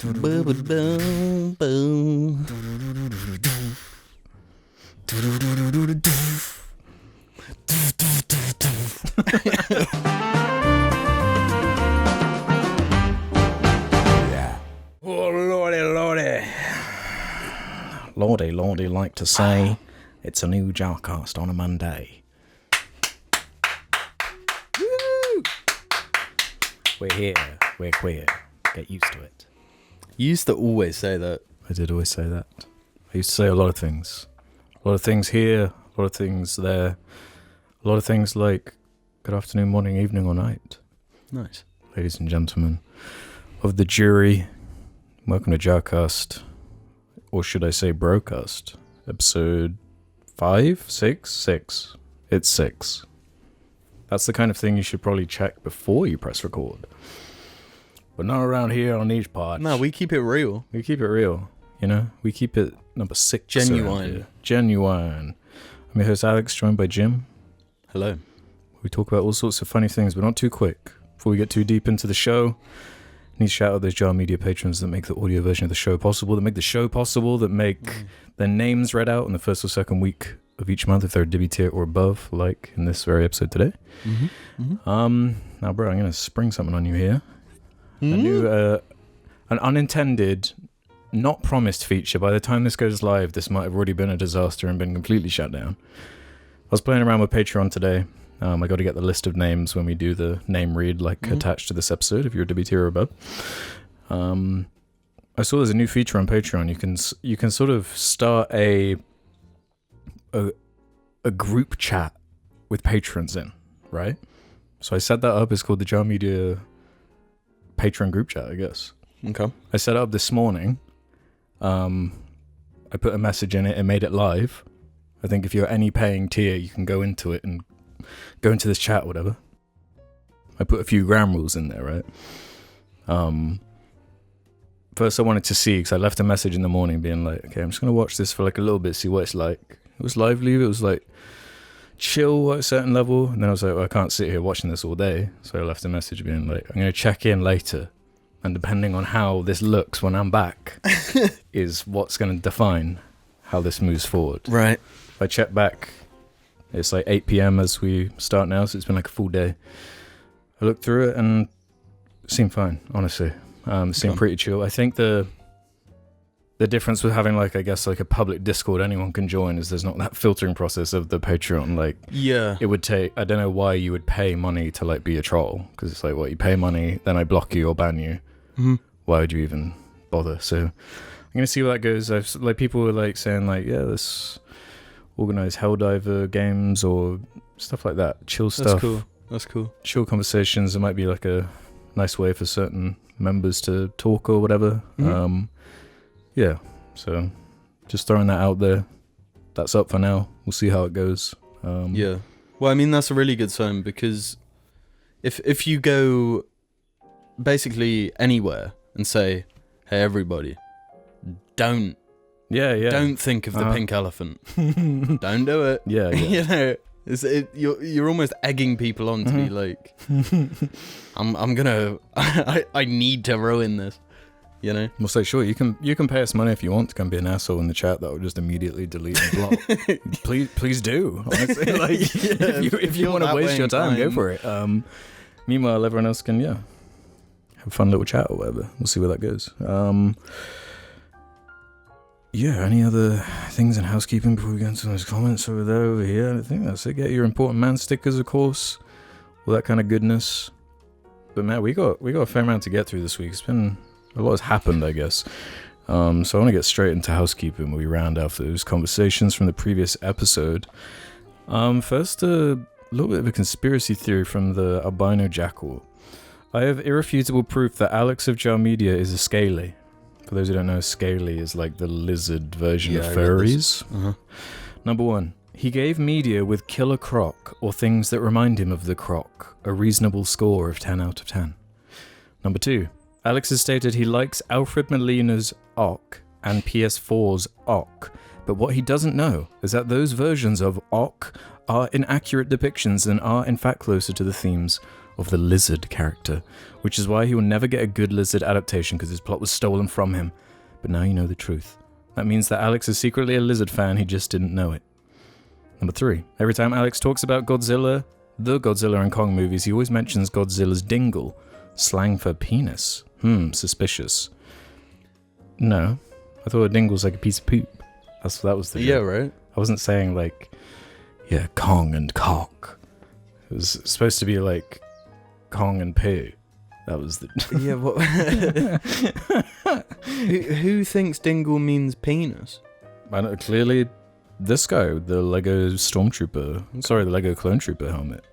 Boom, boom. Yeah. Oh, lordy, lordy. Lordy, lordy, like to say, it's a new JARcast on a Monday. Woo! We're here. We're queer. Get used to it. You used to always say that. I did always say that. I used to say a lot of things. A lot of things here, a lot of things there. A lot of things like good afternoon, morning, evening, or night. Nice. Ladies and gentlemen of the jury, welcome to JARcast, or should I say Brocast, episode 5, 6, 6. It's 6. That's the kind of thing you should probably check before you press record. But not around here on these parts. No, we keep it real. We keep it real, you know? We keep it number 6. Genuine. Genuine. I'm your host Alex, joined by Jim. Hello. We talk about all sorts of funny things, but not too quick. Before we get too deep into the show, I need to shout out those JAR Media patrons that make the audio version of the show possible, that make the show possible, that make their names read out in the first or second week of each month if they're a Dibby tier or above, like in this very episode today. Now, bro, I'm going to spring something on you here. A new, an unintended, not promised feature. By the time this goes live, this might have already been a disaster and been completely shut down. I was playing around with Patron today. I got to get the list of names when we do the name read, attached to this episode, if you're a Dibby tier or above. I saw there's a new feature on Patreon. You can sort of start a group chat with patrons in, right? So I set that up. It's called the JAR Media Patron group chat, I guess. Okay. I set it up this morning. I put a message in it and made it live. I think if you're any paying tier, you can go into it and go into this chat or whatever. I put a few ground rules in there, right? First I wanted to see, because I left a message in the morning being like, okay, I'm just going to watch this for like a little bit, see what it's like. It was lively, it was like chill at a certain level, and then I was like, well, I can't sit here watching this all day, so I left a message being like, I'm going to check in later, and depending on how this looks when I'm back is what's going to define how this moves forward. Right. If I check back, it's like 8 p.m. as we start now, so it's been like a full day. I looked through it and it seemed fine, honestly. It seemed pretty chill. I think the difference with having like a public Discord anyone can join is there's not that filtering process of the Patreon. Like, yeah, it would take, I don't know why you would pay money to like be a troll, because it's like, what, you pay money, then I block you or ban you. Why would you even bother? So I'm gonna see where that goes. People were like saying like, yeah, let's organize Helldiver games or stuff like that, chill stuff. That's cool. Chill conversations. It might be like a nice way for certain members to talk or whatever. Yeah, so just throwing that out there. That's up for now. We'll see how it goes. Yeah. Well, I mean, that's a really good sign, because if you go basically anywhere and say, hey, everybody, don't think of the pink elephant. Don't do it. Yeah. You know, you're almost egging people on to be like, I need to ruin this. You know? We'll say, sure, you can pay us money if you want to come be an asshole in the chat that will just immediately delete and block. please do. Honestly, like, if you want to waste your time, go for it. Meanwhile, everyone else can have a fun little chat or whatever. We'll see where that goes. Any other things in housekeeping before we get into those comments over there, over here? I think that's it. Get your important man stickers, of course, all that kind of goodness. But man, we got a fair amount to get through this week. It's been a lot has happened, I guess. So I want to get straight into housekeeping where we round out those conversations from the previous episode. First, a little bit of a conspiracy theory from the albino jackal. I have irrefutable proof that Alex of JAR Media is a scaly. For those who don't know, scaly is like the lizard version of furries. Number 1. He gave Media with Killer Croc, or things that remind him of the Croc, a reasonable score of 10 out of 10. Number 2. Alex has stated he likes Alfred Molina's Ock and PS4's Ock But what he doesn't know is that those versions of Ok are inaccurate depictions and are in fact closer to the themes of the lizard character, which is why he will never get a good lizard adaptation because his plot was stolen from him. But now you know the truth. That means that Alex is secretly a lizard fan, he just didn't know it. Number 3. Every time Alex talks about Godzilla, the Godzilla and Kong movies, he always mentions Godzilla's dingle, slang for penis. Suspicious. No, I thought a dingle's like a piece of poop. That was the joke. Yeah, right. I wasn't saying like, yeah, Kong and cock. It was supposed to be like Kong and poo. That was the... Yeah, what? who thinks dingle means penis? I know, clearly this guy, the Lego Stormtrooper, sorry, the Lego Clone Trooper helmet.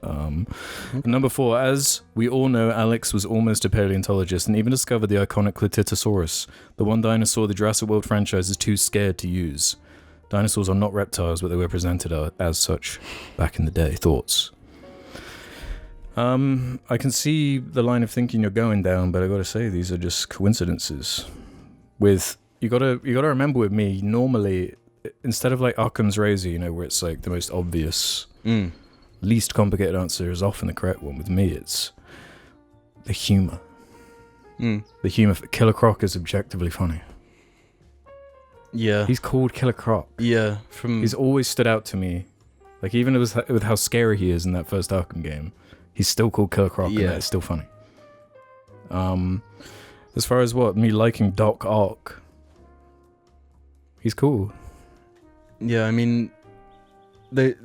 Number 4, as we all know, Alex was almost a paleontologist and even discovered the iconic Clytitosaurus, the one dinosaur the Jurassic World franchise is too scared to use. Dinosaurs are not reptiles, but they were presented as such back in the day. Thoughts? I can see the line of thinking you're going down, but I gotta say, these are just coincidences. You gotta remember with me, normally, instead of like Occam's razor, you know, where it's like the most obvious, least complicated answer is often the correct one. With me, it's the humor. The humor. Killer Croc is objectively funny. Yeah. He's called Killer Croc. Yeah. He's always stood out to me. Like, even with how scary he is in that first Arkham game, he's still called Killer Croc, and it's still funny. As far as me liking Doc Ock, he's cool. Yeah, I mean, they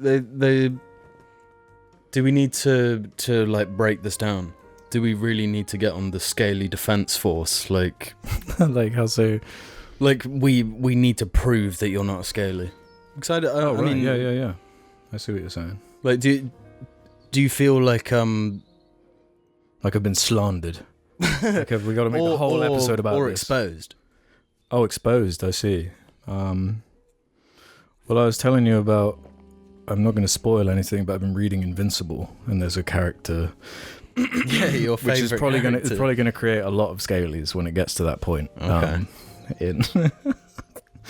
do we need to like break this down? Do we really need to get on the scaly defense force? Like, like how so? Like we need to prove that you're not scaly. Because I right. mean, yeah. I see what you're saying. Like, do you feel like I've been slandered? Like, we got to make a whole episode about or this. exposed? Oh, exposed. I see. Well, I was telling you about. I'm not going to spoil anything, but I've been reading Invincible, and there's a character. Yeah, your favorite. Which is probably going to create a lot of scalies when it gets to that point. Okay. Did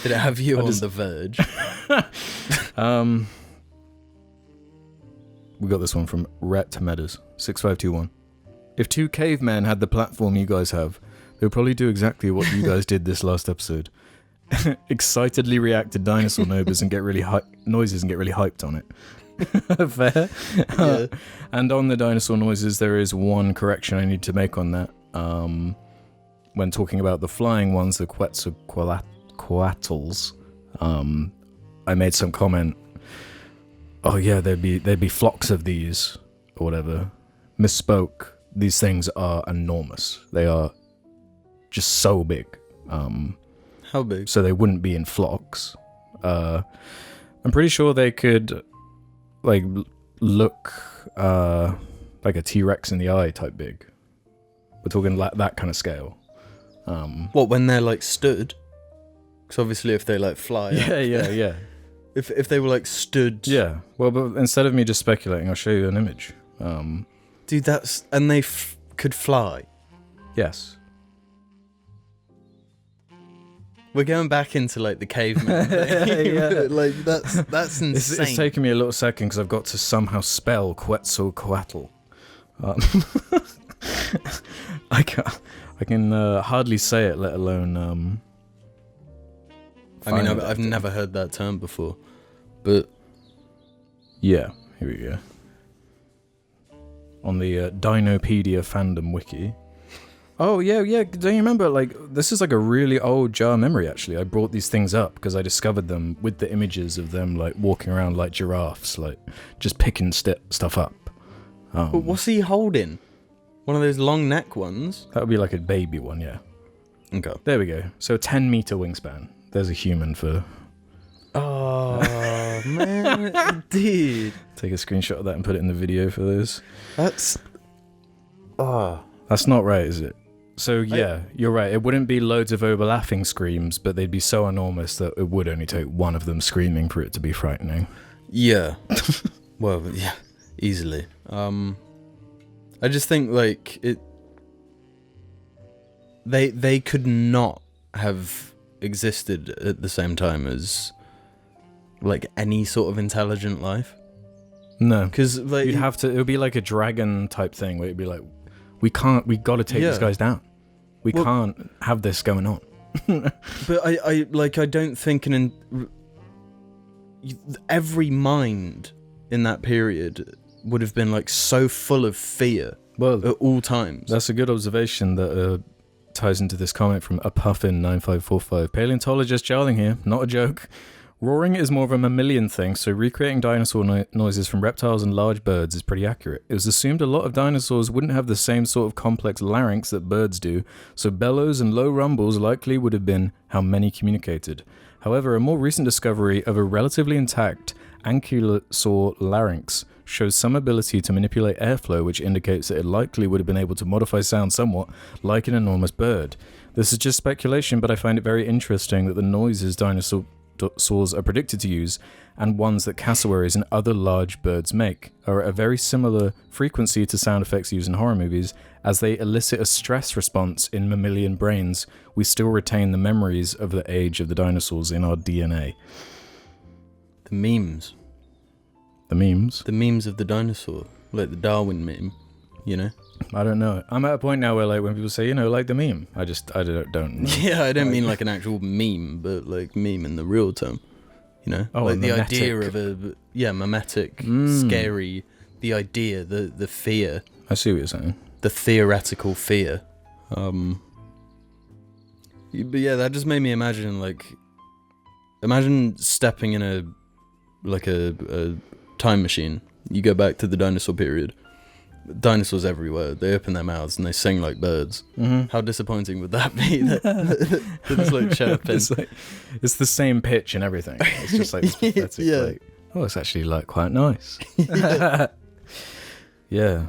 it have you on the verge? We got this one from Rhett Meadows 6521. If 2 cavemen had the platform you guys have, they would probably do exactly what you guys did this last episode. Excitedly react to dinosaur noises and get really hyped on it. Fair. Yeah. And on the dinosaur noises, there is one correction I need to make on that. When talking about the flying ones, the Quetzalcoatl's, I made some comment. Oh yeah, there'd be flocks of these or whatever. Misspoke. These things are enormous. They are just so big. How big? So they wouldn't be in flocks. I'm pretty sure they could like look like a T-Rex in the eye type big. We're talking like that kind of scale. What, when they're like stood? Because obviously if they like fly Yeah. If they were like stood... Yeah, well, but instead of me just speculating, I'll show you an image. Dude, that's... And they could fly? Yes. We're going back into like the caveman thing. Yeah. Like, that's insane. It's taken me a little second because I've got to somehow spell Quetzalcoatl. I can hardly say it, let alone... I mean, I've never heard that term before, but... Yeah, here we go. On the Dinopedia fandom wiki. Oh, yeah, don't you remember, like, this is like a really old jar memory, actually. I brought these things up because I discovered them with the images of them, like, walking around like giraffes, like, just picking stuff up. But what's he holding? One of those long neck ones? That would be like a baby one, yeah. Okay. There we go. So a 10-meter wingspan. There's a human for... Oh, man, dude. Take a screenshot of that and put it in the video for those. That's... Oh. That's not right, is it? So, yeah, you're right. It wouldn't be loads of overlapping screams, but they'd be so enormous that it would only take one of them screaming for it to be frightening. Yeah. Well, yeah, easily. I just think, like, it... They could not have existed at the same time as like any sort of intelligent life. No, Because like you'd have to. It would be like a dragon type thing where it'd be like, we got to take these guys down. We can't have this going on. But I don't think every mind in that period would have been like so full of fear at all times. That's a good observation that ties into this comment from a Puffin 9545. Paleontologist JARling here, not a joke. Roaring is more of a mammalian thing, so recreating dinosaur noises from reptiles and large birds is pretty accurate. It was assumed a lot of dinosaurs wouldn't have the same sort of complex larynx that birds do, so bellows and low rumbles likely would have been how many communicated. However, a more recent discovery of a relatively intact ankylosaur larynx shows some ability to manipulate airflow, which indicates that it likely would have been able to modify sound somewhat like an enormous bird. This is just speculation, but I find it very interesting that the noises dinosaurs are predicted to use, and ones that cassowaries and other large birds make, are at a very similar frequency to sound effects used in horror movies. As they elicit a stress response in mammalian brains, we still retain the memories of the age of the dinosaurs in our DNA. The memes. The memes? The memes of the dinosaur. Like the Darwin meme, you know? I don't know. I'm at a point now where, like, when people say, like the meme, I don't know. Yeah, I don't mean like an actual meme, but like meme in the real term, you know? Oh, like the mimetic. idea of mimetic, scary, the idea, the fear. I see what you're saying. The theoretical fear. But yeah, that just made me imagine, like, imagine stepping in a time machine. You go back to the dinosaur period. Dinosaurs everywhere. They open their mouths and they sing like birds. Mm-hmm. How disappointing would that be? They're just like chirping. It's the same pitch and everything. It's just like this pathetic. Yeah. Like, it's actually like quite nice. Yeah.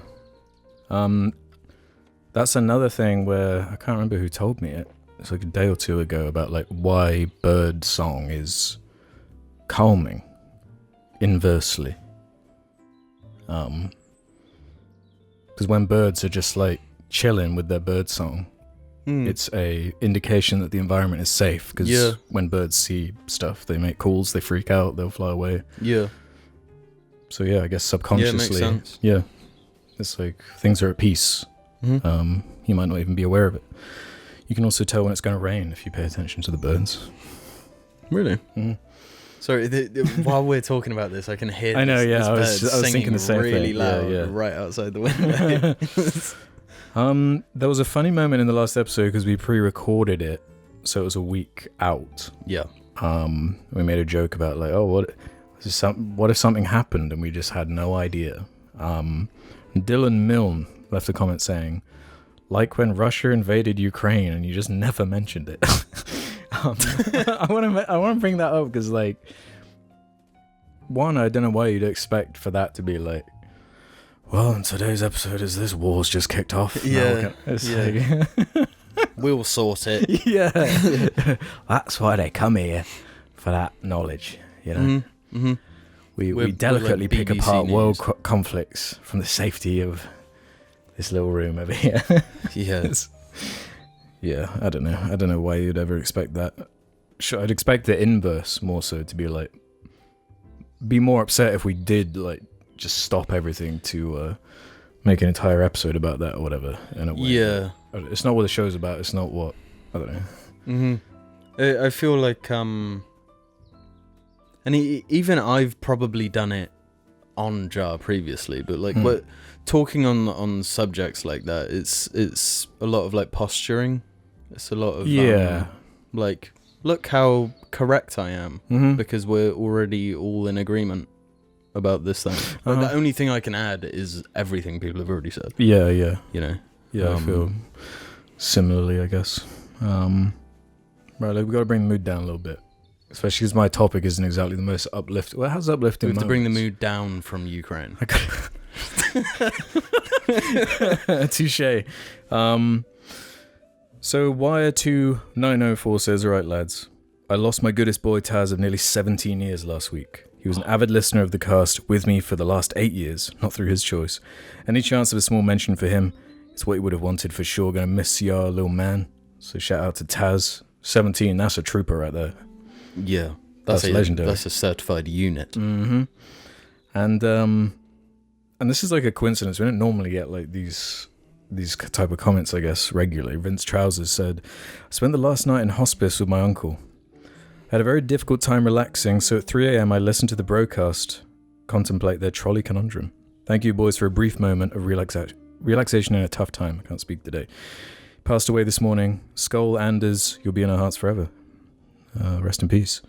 That's another thing where I can't remember who told me it. It's like a day or two ago about like why bird song is calming inversely. Because when birds are just like chilling with their bird song, it's a indication that the environment is safe. Because when birds see stuff, they make calls, they freak out, they'll fly away. Yeah. So yeah, I guess subconsciously, makes sense. Yeah, it's like things are at peace. Mm-hmm. You might not even be aware of it. You can also tell when it's going to rain if you pay attention to the birds. Really? Mm-hmm. Sorry, while we're talking about this, I can hear. I know, this I was singing thinking the same really thing. loud right outside the window. There was a funny moment in the last episode because we pre-recorded it, so it was a week out. Yeah. We made a joke about like, what if something happened and we just had no idea. Dylan Milne left a comment saying, like when Russia invaded Ukraine and you just never mentioned it. I want to bring that up because, like, one, I don't know why you'd expect for that to be like, well, in today's episode is this war's just kicked off. Yeah. Like, we'll sort it. Yeah. That's why they come here, for that knowledge, you know. Mm-hmm. Mm-hmm. We delicately like pick BBC apart News. world conflicts from the safety of this little room over here. Yes. Yeah, I don't know. I don't know why you'd ever expect that. Sure, I'd expect the inverse more so, to be like, be more upset if we did like just stop everything to make an entire episode about that or whatever. In a way. Yeah. It's not what the show's about. It's not what, I don't know. Mm-hmm. I feel like and even I've probably done it on Jar previously, but like what talking on subjects like that, it's a lot of like posturing. It's a lot of like, look how correct I am because we're already all in agreement about this thing. Like, the only thing I can add is everything people have already said. Yeah. You know. Yeah, I feel similarly, I guess. Right, like, we got to bring the mood down a little bit. Especially because my topic isn't exactly the most uplifting. Well, how's uplifting? We have to bring the mood down from Ukraine. Touche. So Wire2904 says, alright lads, I lost my goodest boy Taz of nearly 17 years last week. He was an avid listener of the cast with me for the last 8 years, not through his choice. Any chance of a small mention for him, it's what he would have wanted for sure. Gonna miss ya, little man. So shout out to Taz. 17, that's a trooper right there. Yeah. That's legendary. That's a certified unit. Mm-hmm. And this is like a coincidence. We don't normally get like these type of comments, I guess, regularly. Vince Trousers said, I spent the last night in hospice with my uncle. I had a very difficult time relaxing, so at 3 a.m. I listened to the Brocast contemplate their trolley conundrum. Thank you, boys, for a brief moment of relaxation in a tough time. I can't speak today. Passed away this morning. Skull Anders, you'll be in our hearts forever. Rest in peace.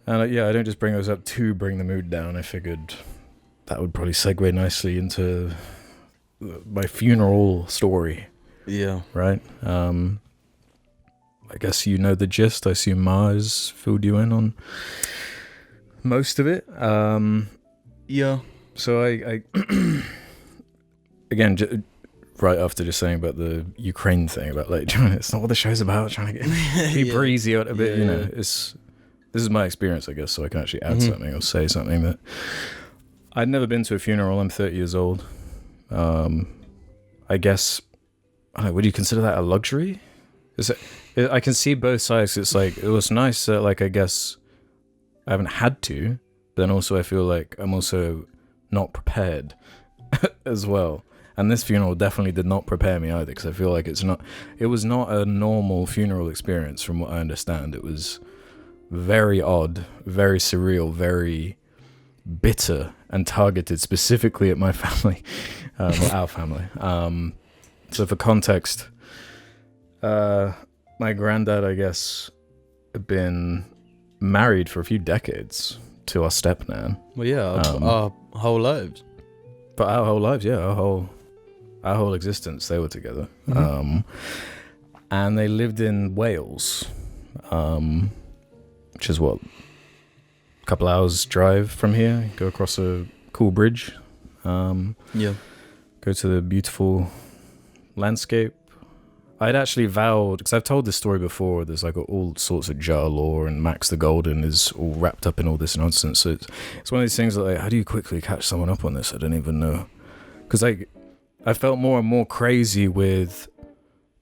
And I don't just bring those up to bring the mood down. I figured that would probably segue nicely into my funeral story. Yeah. Right? I guess you know the gist. I assume Mars filled you in on most of it. Yeah. So I again, right after just saying about the Ukraine thing, about like, it's not what the show's about, trying to get be breezy out a bit, you know, this is my experience, I guess, so I can actually add something or say something that I'd never been to a funeral. I'm 30 years old. I guess, I don't know, would you consider that a luxury? I can see both sides. It's like, it was nice that, like, I guess I haven't had to, but then also I feel like I'm also not prepared as well. And this funeral definitely did not prepare me either, because I feel like it was not a normal funeral experience from what I understand. It was very odd, very surreal, very bitter, and targeted specifically at my family, or our family. So for context, my granddad, I guess, had been married for a few decades to our stepnan. Well, yeah, our whole lives. But our whole lives, yeah, our whole existence, they were together. And they lived in Wales, which is what, a couple hours drive from here. Go across a cool bridge. Go to the beautiful landscape. I'd actually vowed, because I've told this story before, there's like all sorts of jar lore, and Max the Golden is all wrapped up in all this nonsense. So it's one of these things that, like, how do you quickly catch someone up on this? I don't even know. Because I felt more and more crazy with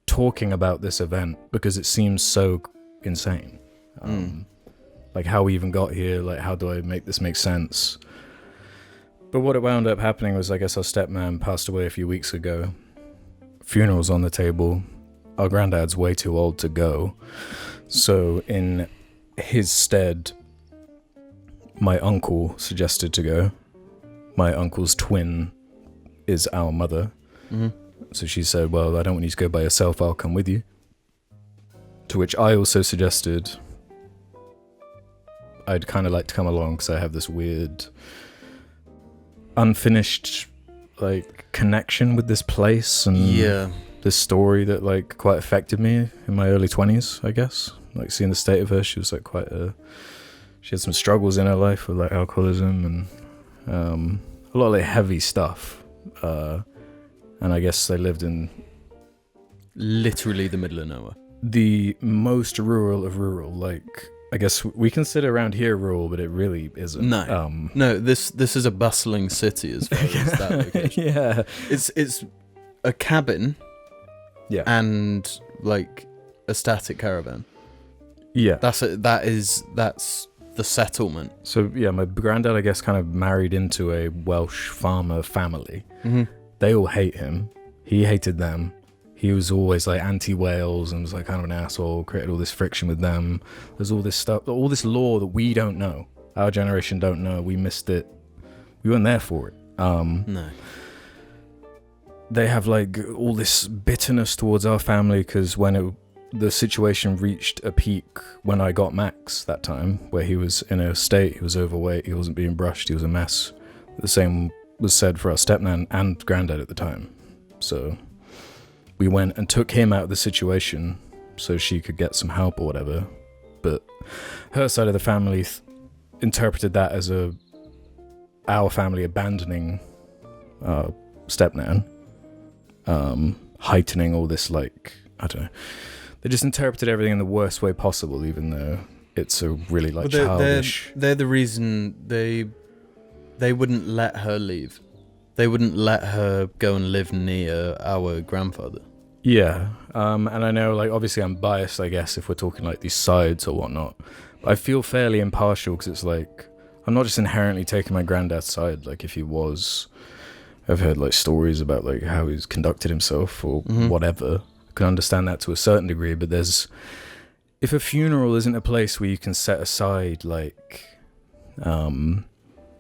talking about this event, because it seems so insane. Like how we even got here, like how do I make this make sense? But what it wound up happening was, I guess our stepman passed away a few weeks ago. Funeral's on the table. Our granddad's way too old to go. So in his stead, my uncle suggested to go. My uncle's twin is our mother. So she said, well, I don't want you to go by yourself, I'll come with you. To which I also suggested I'd kind of like to come along, because I have this weird unfinished like connection with this place and this story that like quite affected me in my early 20s, I guess. Like seeing the state of her, she was like she had some struggles in her life with like alcoholism and a lot of like heavy stuff. And I guess they lived in literally the middle of nowhere. The most rural of rural. Like, I guess we consider around here rural, but it really isn't. No, this is a bustling city as far as that location. Yeah, it's a cabin. Yeah, and like a static caravan. Yeah, that's the settlement. So yeah, my granddad, I guess, kind of married into a Welsh farmer family. They all hate him. He hated them. He was always like anti-Wales and was like kind of an asshole, created all this friction with them. There's all this stuff, all this lore that we don't know. Our generation don't know. We missed it. We weren't there for it. No. They have like all this bitterness towards our family because when the situation reached a peak when I got Max that time, where he was in a state, he was overweight, he wasn't being brushed, he was a mess. The same was said for our stepnan and granddad at the time. So we went and took him out of the situation so she could get some help or whatever. But her side of the family interpreted that as our family abandoning stepnan, heightening all this, like, I don't know. They just interpreted everything in the worst way possible, even though it's a really like childish. They're the reason they wouldn't let her leave. They wouldn't let her go and live near our grandfather. Yeah. And I know, like, obviously I'm biased, I guess, if we're talking like these sides or whatnot. But I feel fairly impartial because it's like, I'm not just inherently taking my granddad's side. Like, if he was, I've heard like stories about like how he's conducted himself or whatever. I can understand that to a certain degree, but if a funeral isn't a place where you can set aside like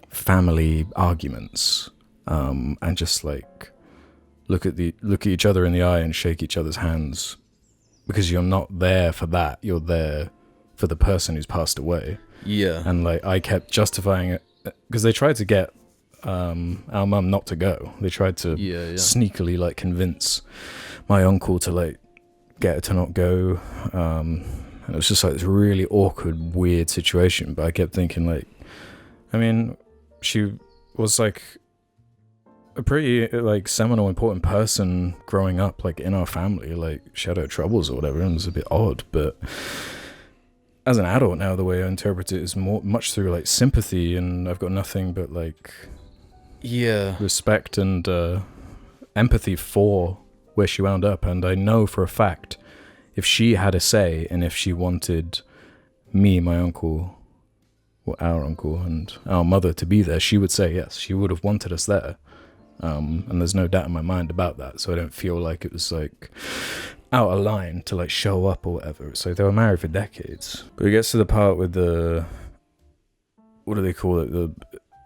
family arguments and just like look at each other in the eye and shake each other's hands, because you're not there for that, you're there for the person who's passed away. Yeah. And like I kept justifying it because they tried to get our mum not to go. They tried to sneakily like convince my uncle to like get her to not go, and it was just like this really awkward, weird situation. But I kept thinking, like, I mean, she was like a pretty like seminal, important person growing up, like in our family. Like, she had her troubles or whatever, and it was a bit odd. But as an adult now, the way I interpret it is much through like sympathy, and I've got nothing but like respect and empathy for where she wound up. And I know for a fact, if she had a say, and if she wanted me, my uncle, or our uncle, and our mother to be there, she would say yes. She would have wanted us there. And there's no doubt in my mind about that. So I don't feel like it was like out of line to like show up or whatever. So they were married for decades. But it gets to the part with the, what do they call it? The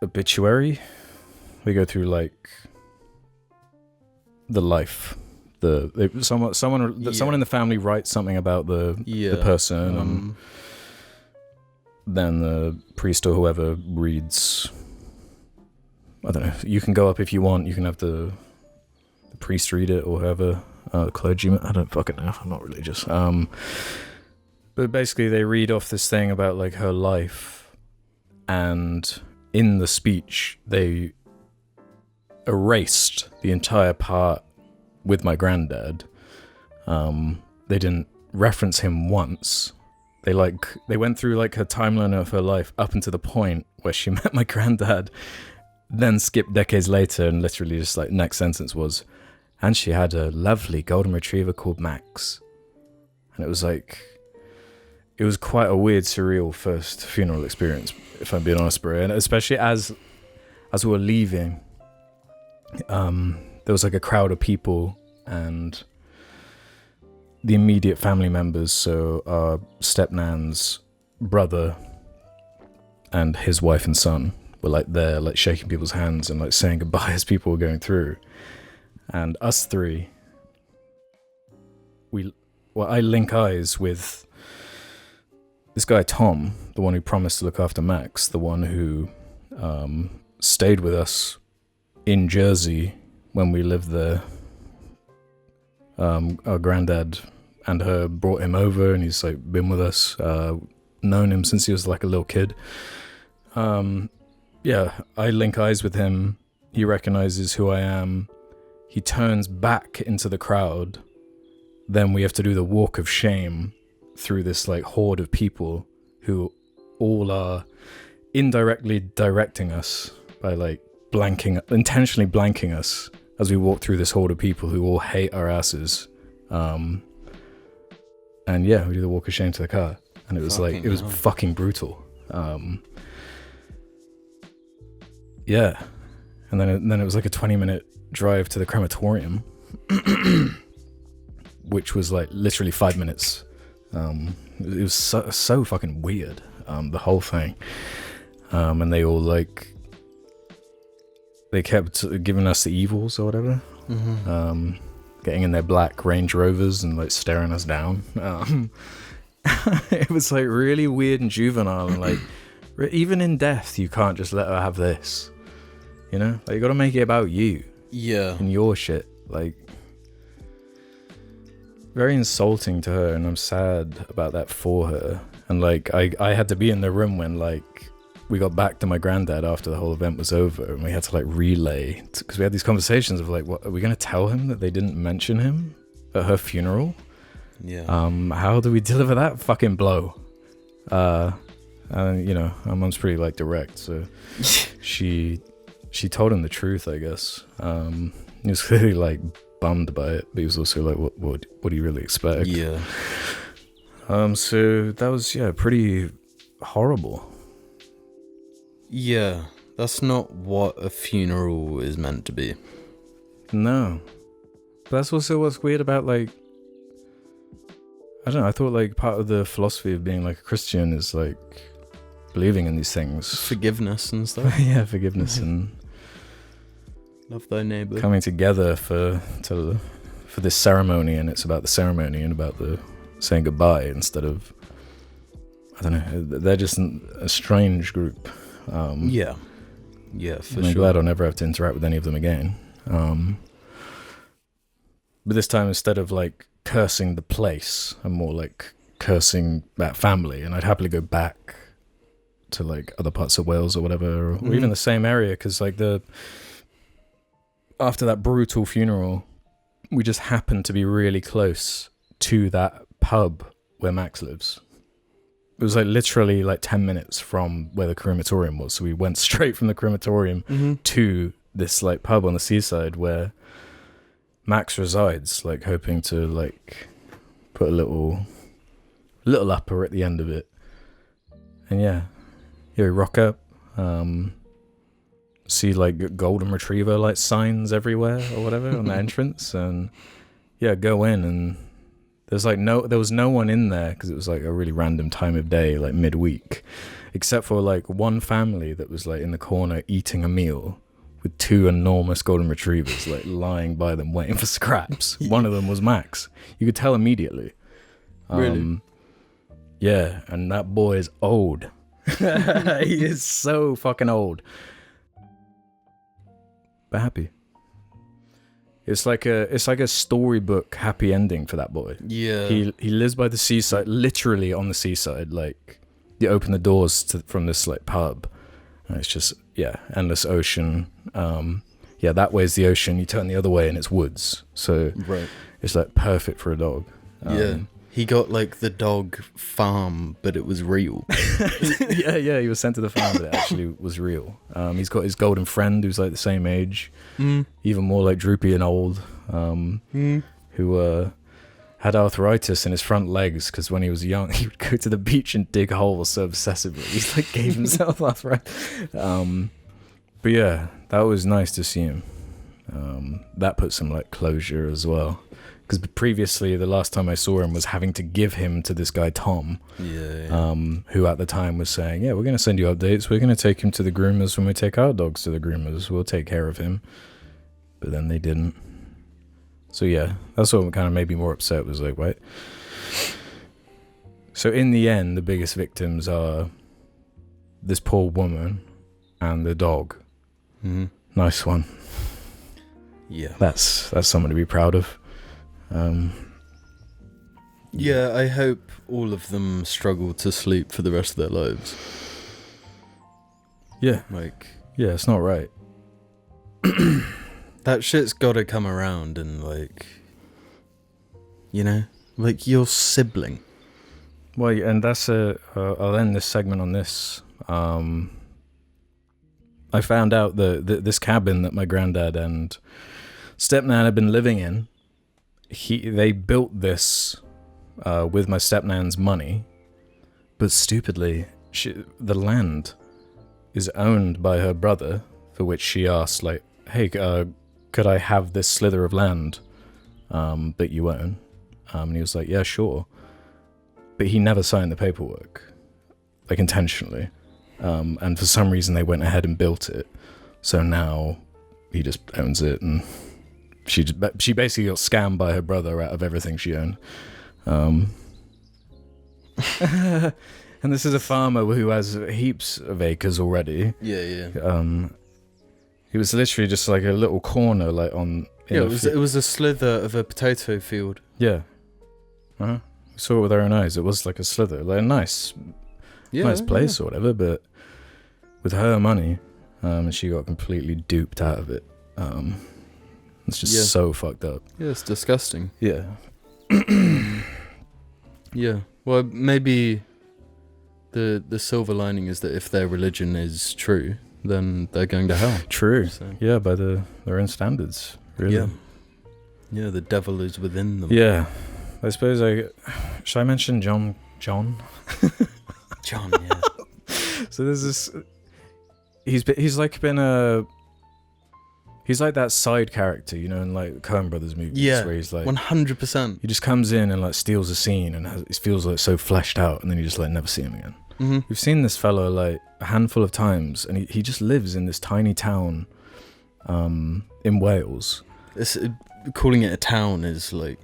obituary. They go through like the life. Someone in the family writes something about the person, and then the priest or whoever reads. I don't know. You can go up if you want. You can have the priest read it, or whoever, the clergyman. I don't fucking know. I'm not religious. But basically, they read off this thing about like her life, and in the speech, they erased the entire part with my granddad. They didn't reference him once. They went through like her timeline of her life up until the point where she met my granddad, then skipped decades later, and literally just like next sentence was, and she had a lovely golden retriever called Max. And it was like, it was quite a weird, surreal first funeral experience, if I'm being honest, bro. And especially as we were leaving, there was like a crowd of people, and the immediate family members, so our stepnan's brother and his wife and son were like there, like shaking people's hands and like saying goodbye as people were going through. And us three, I link eyes with this guy Tom, the one who promised to look after Max, the one who stayed with us in Jersey when we lived there. Our granddad and her brought him over, and he's like been with us, known him since he was like a little kid. I link eyes with him. He recognizes who I am. He turns back into the crowd. Then we have to do the walk of shame through this like horde of people who all are indirectly directing us by like intentionally blanking us as we walk through this horde of people who all hate our asses. And yeah, we do the walk of shame to the car, and it was fucking brutal. Yeah, and then it was like a 20-minute drive to the crematorium, which was like literally 5 minutes. It was so fucking weird, the whole thing. And they all like, they kept giving us the evils or whatever. Getting in their black Range Rovers and like staring us down. It was like really weird and juvenile, and like even in death you can't just let her have this, you know, like you gotta make it about you and your shit. Like, very insulting to her, and I'm sad about that for her. And like I had to be in the room when like we got back to my granddad after the whole event was over, and we had to like relay, because we had these conversations of like, what are we gonna tell him that they didn't mention him at her funeral? How do we deliver that fucking blow? And you know, our mum's pretty like direct, so she told him the truth, I guess. He was clearly like bummed by it, but he was also like, what do you really expect? Yeah. So that was, pretty horrible. Yeah, that's not what a funeral is meant to be. No. But that's also what's weird about, like, I don't know, I thought, like, part of the philosophy of being, like, a Christian is, like, believing in these things. Forgiveness and stuff. Yeah, forgiveness and Love thy neighbour. coming together for this ceremony, and it's about the ceremony and about the saying goodbye instead of, I don't know, they're just a strange group. Yeah, for sure. I'm glad I'll never have to interact with any of them again. But this time, instead of like cursing the place, I'm more like cursing that family, and I'd happily go back to like other parts of Wales or whatever, or even the same area, because like after that brutal funeral, we just happened to be really close to that pub where Max lives. It was like literally like 10 minutes from where the crematorium was, so we went straight from the crematorium to this like pub on the seaside where Max resides, like hoping to like put a little upper at the end of it. And yeah, we rock up, see like golden retriever like signs everywhere or whatever on the entrance, and go in, and there was no one in there because it was like a really random time of day, like midweek, except for like one family that was like in the corner eating a meal with two enormous golden retrievers like lying by them waiting for scraps. One of them was Max. You could tell immediately. Really? Yeah, and that boy is old. He is so fucking old. But happy. It's like a storybook happy ending for that boy. Yeah. He lives by the seaside, literally on the seaside. Like, you open the doors from this like pub, and it's just endless ocean. That way's the ocean. You turn the other way, and it's woods. So it's like perfect for a dog. He got like the dog farm, but it was real. He was sent to the farm, but it actually was real. He's got his golden friend who's like the same age, even more like droopy and old, who had arthritis in his front legs because when he was young, he would go to the beach and dig holes so obsessively. He like gave himself arthritis. But yeah, that was nice to see him. That put some like closure as well. Because previously, the last time I saw him was having to give him to this guy, Tom, who at the time was saying, we're going to send you updates. We're going to take him to the groomers when we take our dogs to the groomers. We'll take care of him. But then they didn't. So yeah, that's what kind of made me more upset, was like, wait. So in the end, the biggest victims are this poor woman and the dog. Nice one. Yeah. That's someone to be proud of. I hope all of them struggle to sleep for the rest of their lives. Yeah. Like, it's not right. that shit's gotta come around, and like, you know, like your sibling. Well, and that's I'll end this segment on this. I found out that this cabin that my granddad and stepnan had been living in, they built this with my stepnan's money, but stupidly, the land is owned by her brother, for which she asked, like, hey, could I have this slither of land that you own? And he was like, yeah, sure. But he never signed the paperwork, like intentionally. And for some reason they went ahead and built it. So now he just owns it, and she basically got scammed by her brother out of everything she owned. And this is a farmer who has heaps of acres already. Yeah. He was literally just like a little corner, like on. It was a slither of a potato field. Yeah. We saw it with our own eyes. It was like a slither, like a nice place or whatever. But with her money, and she got completely duped out of it. It's just so fucked up. Yeah, it's disgusting. Yeah. Yeah. Well, maybe the silver lining is that if their religion is true, then they're going to hell. True. So. Yeah, by their own standards, really. Yeah, the devil is within them. Yeah. I suppose should I mention John? John, yeah. So there's this. He's like that side character, you know, in like Coen Brothers movies, Yeah, where he's like 100%. he just comes in and like steals a scene and it feels like so fleshed out, and then you just like never see him again. Mm-hmm. We've seen this fellow like a handful of times, and he just lives in this tiny town, in Wales. Calling it a town is like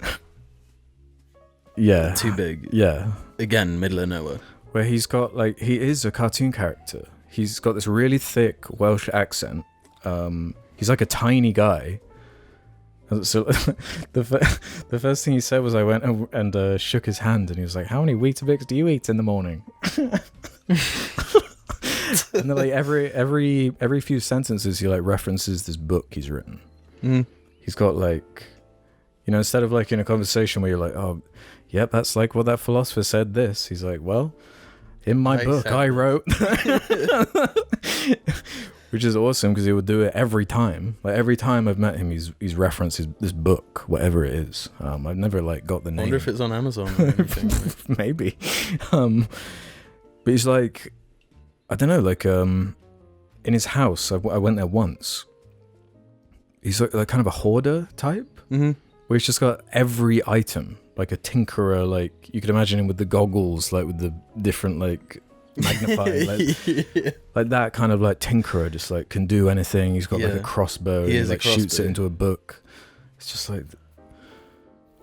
Yeah, too big. yeah. Again, middle of nowhere. Where he's got like he is a cartoon character. He's got this really thick Welsh accent. He's like a tiny guy. So the first thing he said was I went and shook his hand, and he was like, "How many Weetabix do you eat in the morning?" And then like every few sentences he like references this book he's written. Mm. He's got like, you know, instead of like in a conversation where you're like, "Oh, yep, that's like what that philosopher said this." He's like, "Well, in my book I wrote," which is awesome because he would do it every time. Like every time I've met him, he's referenced this book, whatever it is. I've never like got the name. I wonder if it's on Amazon or anything. Maybe. But he's like, I don't know, like in his house. I went there once. He's like kind of a hoarder type, Mm-hmm. where he's just got every item, like a tinkerer. Like you could imagine him with the goggles, like with the different like magnified, like that kind of like tinkerer, just like can do anything. He's got like a crossbow. He and is like a crossbow. shoots it into a book. It's just like,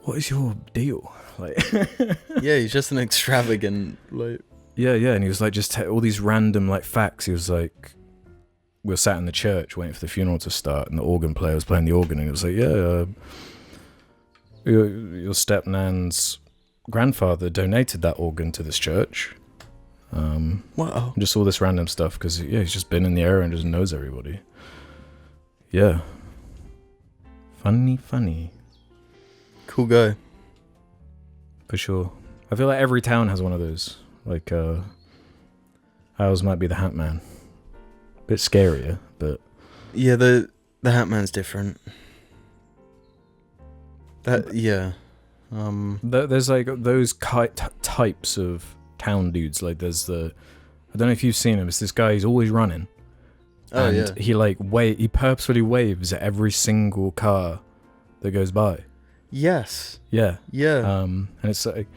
what is your deal? Like, Yeah, he's just an extravagant like. yeah, and he was like just all these random like facts. He was like, we were sat in the church waiting for the funeral to start, and the organ player was playing the organ, and it was like, your stepnan's grandfather donated that organ to this church. Wow. Just all this random stuff because he's just been in the area and just knows everybody. Yeah. Funny. Cool guy. For sure. I feel like every town has one of those. Like, ours might be the Hat Man. Bit scarier, but Yeah, the Hat Man's different. Yeah. There's like those types of town dudes. Like there's I don't know if you've seen him. It's this guy. He's always running. Oh, and yeah. he purposefully waves at every single car that goes by. Yes. Yeah. Yeah. And it's like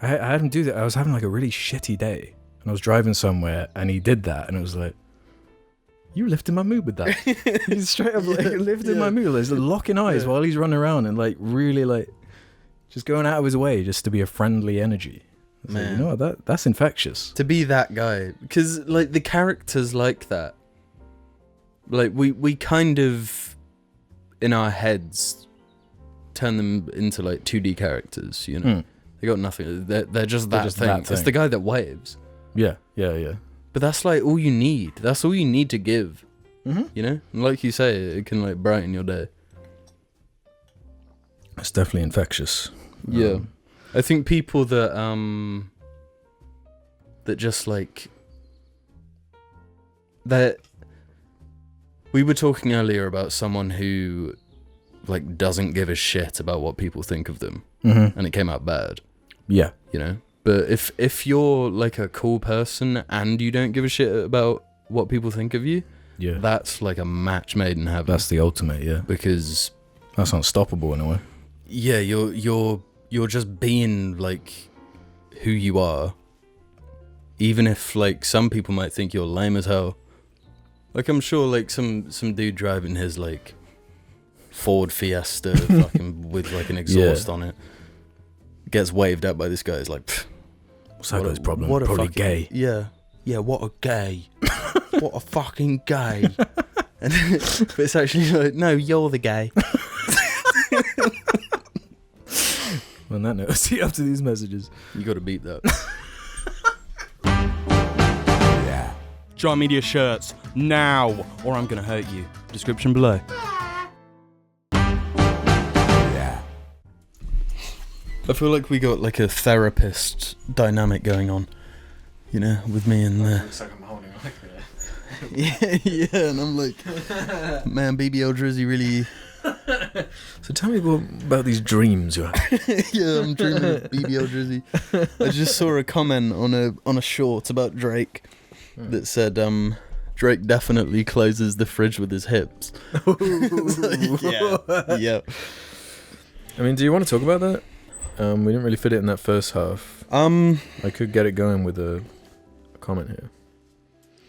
I had him do that. I was having like a really shitty day, and I was driving somewhere, and he did that, and it was like, you lifted my mood with that. He's straight up like lifted my mood. There's locking eyes while he's running around and like really like just going out of his way just to be a friendly energy. It's like, you know what, that's infectious. To be that guy, because like the characters like that, like we kind of in our heads turn them into like 2D characters. You know, they got nothing. They're just that thing. It's the guy that waves. Yeah. But that's like all you need. That's all you need to give. Mm-hmm. You know, and like you say, it can like brighten your day. It's definitely infectious. Yeah, I think people that just like that. We were talking earlier about someone who like doesn't give a shit about what people think of them, and it came out bad. Yeah, you know. But if you're like a cool person and you don't give a shit about what people think of you, that's like a match made in heaven. That's the ultimate, yeah. Because that's unstoppable in a way. Yeah, you're just being like who you are, even if like some people might think you're lame as hell. Like I'm sure like some dude driving his like Ford Fiesta fucking with like an exhaust on it gets waved at by this guy. Is like, what's that guy's problem? Probably gay. Yeah, what a gay. What a fucking gay. And but it's actually like, no, you're the gay. On that note, see you after these messages. You gotta beat that. Jar Media shirts now, or I'm gonna hurt you. Description below. I feel like we got like a therapist dynamic going on, you know, with me and looks like I'm holding a mic there. yeah, and I'm like, man, BBL Drizzy really So tell me about these dreams you have. Yeah, I'm dreaming of BBL Drizzy. I just saw a comment on a short about Drake that said, Drake definitely closes the fridge with his hips. Yeah. I mean, do you want to talk about that? We didn't really fit it in that first half. I could get it going with a comment here.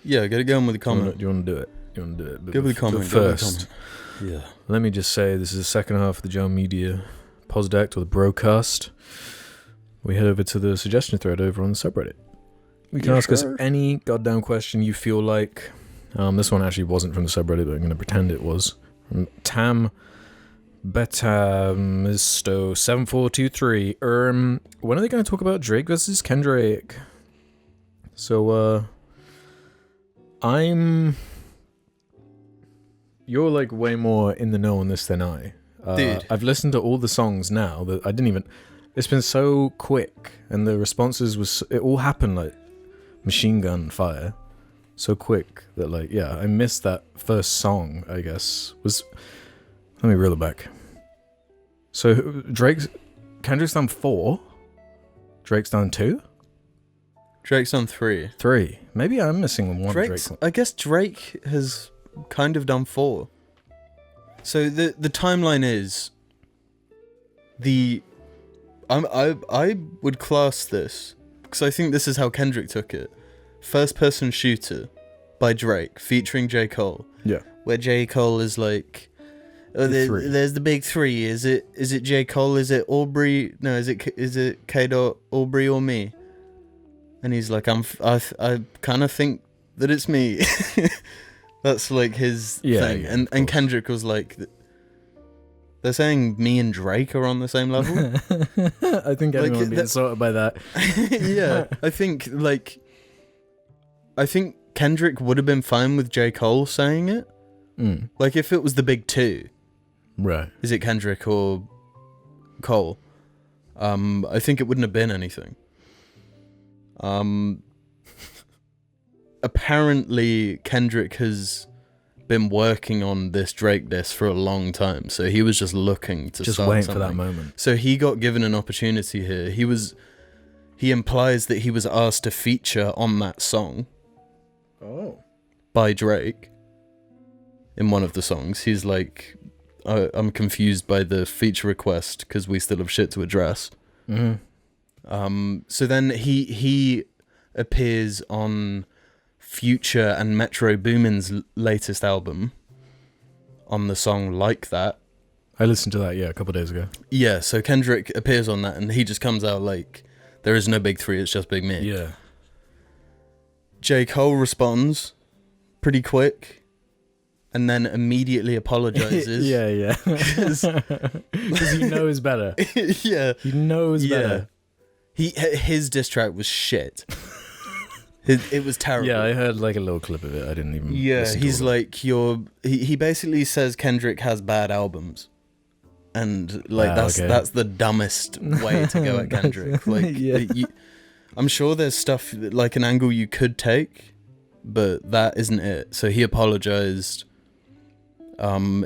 Yeah, get it going with a comment. Do you want to do it? But Give it a comment. First, yeah. let me just say this is the second half of the JAR Media Posdact or the Brocast. We head over to the suggestion thread over on the subreddit. You can ask us any goddamn question you feel like. This one actually wasn't from the subreddit, but I'm going to pretend it was. From Tam Betamisto 7423. When are they going to talk about Drake versus Kendrick? So, you're like way more in the know on this than I. Dude. I've listened to all the songs now that I didn't even. It's been so quick, and the responses it all happened like machine gun fire, so quick that like I missed that first song. I guess let me reel it back. So Kendrick's done 4, Drake's done 2. Drake's on 3. 3. Maybe I'm missing one. Drake. I guess Drake has kind of done 4. So the timeline is I would class this because I think this is how Kendrick took it. First person shooter by Drake featuring J. Cole. Yeah. Where J. Cole is like, there's the big 3. Is it J. Cole? Is it Aubrey? No, is it K. Dot Aubrey or me? And he's like, I kind of think that it's me. That's like his thing. Yeah, and Kendrick was like, they're saying me and Drake are on the same level. I think everyone would be insulted by that. Yeah, I think Kendrick would have been fine with J. Cole saying it. Like if it was the big 2, right? Is it Kendrick or Cole? I think it wouldn't have been anything. Apparently Kendrick has been working on this Drake diss for a long time, so he was just looking to just start waiting something. for that moment. So he got given an opportunity here. He implies that he was asked to feature on that song. Oh. By Drake. In one of the songs, he's like, I'm confused by the feature request because we still have shit to address. Mm-hmm. So then he appears on Future and Metro Boomin's latest album on the song Like That. I listened to that, a couple of days ago. Yeah, so Kendrick appears on that and he just comes out like, there is no big 3, it's just Big Me. Yeah. J. Cole responds pretty quick and then immediately apologizes. Yeah. Because he knows better. Yeah. He knows better. His diss track was shit. It was terrible. Yeah, I heard like a little clip of it. I didn't even. Yeah, he's like he basically says Kendrick has bad albums, and like that's the dumbest way to go at Kendrick. Like, I'm sure there's stuff like an angle you could take, but that isn't it. So he apologized.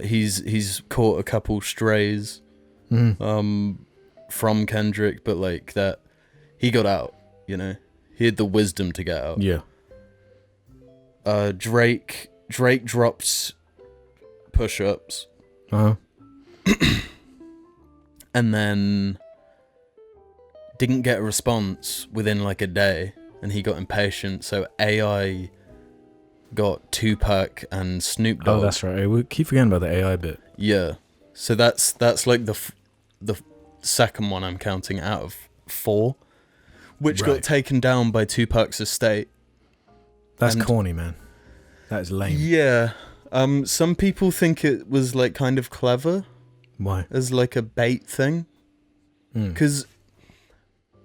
He's caught a couple strays, from Kendrick, but like that, he got out. You know. He had the wisdom to get out. Yeah. Drake dropped push-ups. Uh-huh. And then didn't get a response within like a day, and he got impatient. So AI got Tupac and Snoop Dogg. Oh, that's right. We keep forgetting about the AI bit. Yeah. So that's like the second one I'm counting out of 4. Which got taken down by Tupac's estate. That's corny, man. That is lame. Yeah. Some people think it was like kind of clever. Why? As like a bait thing. Because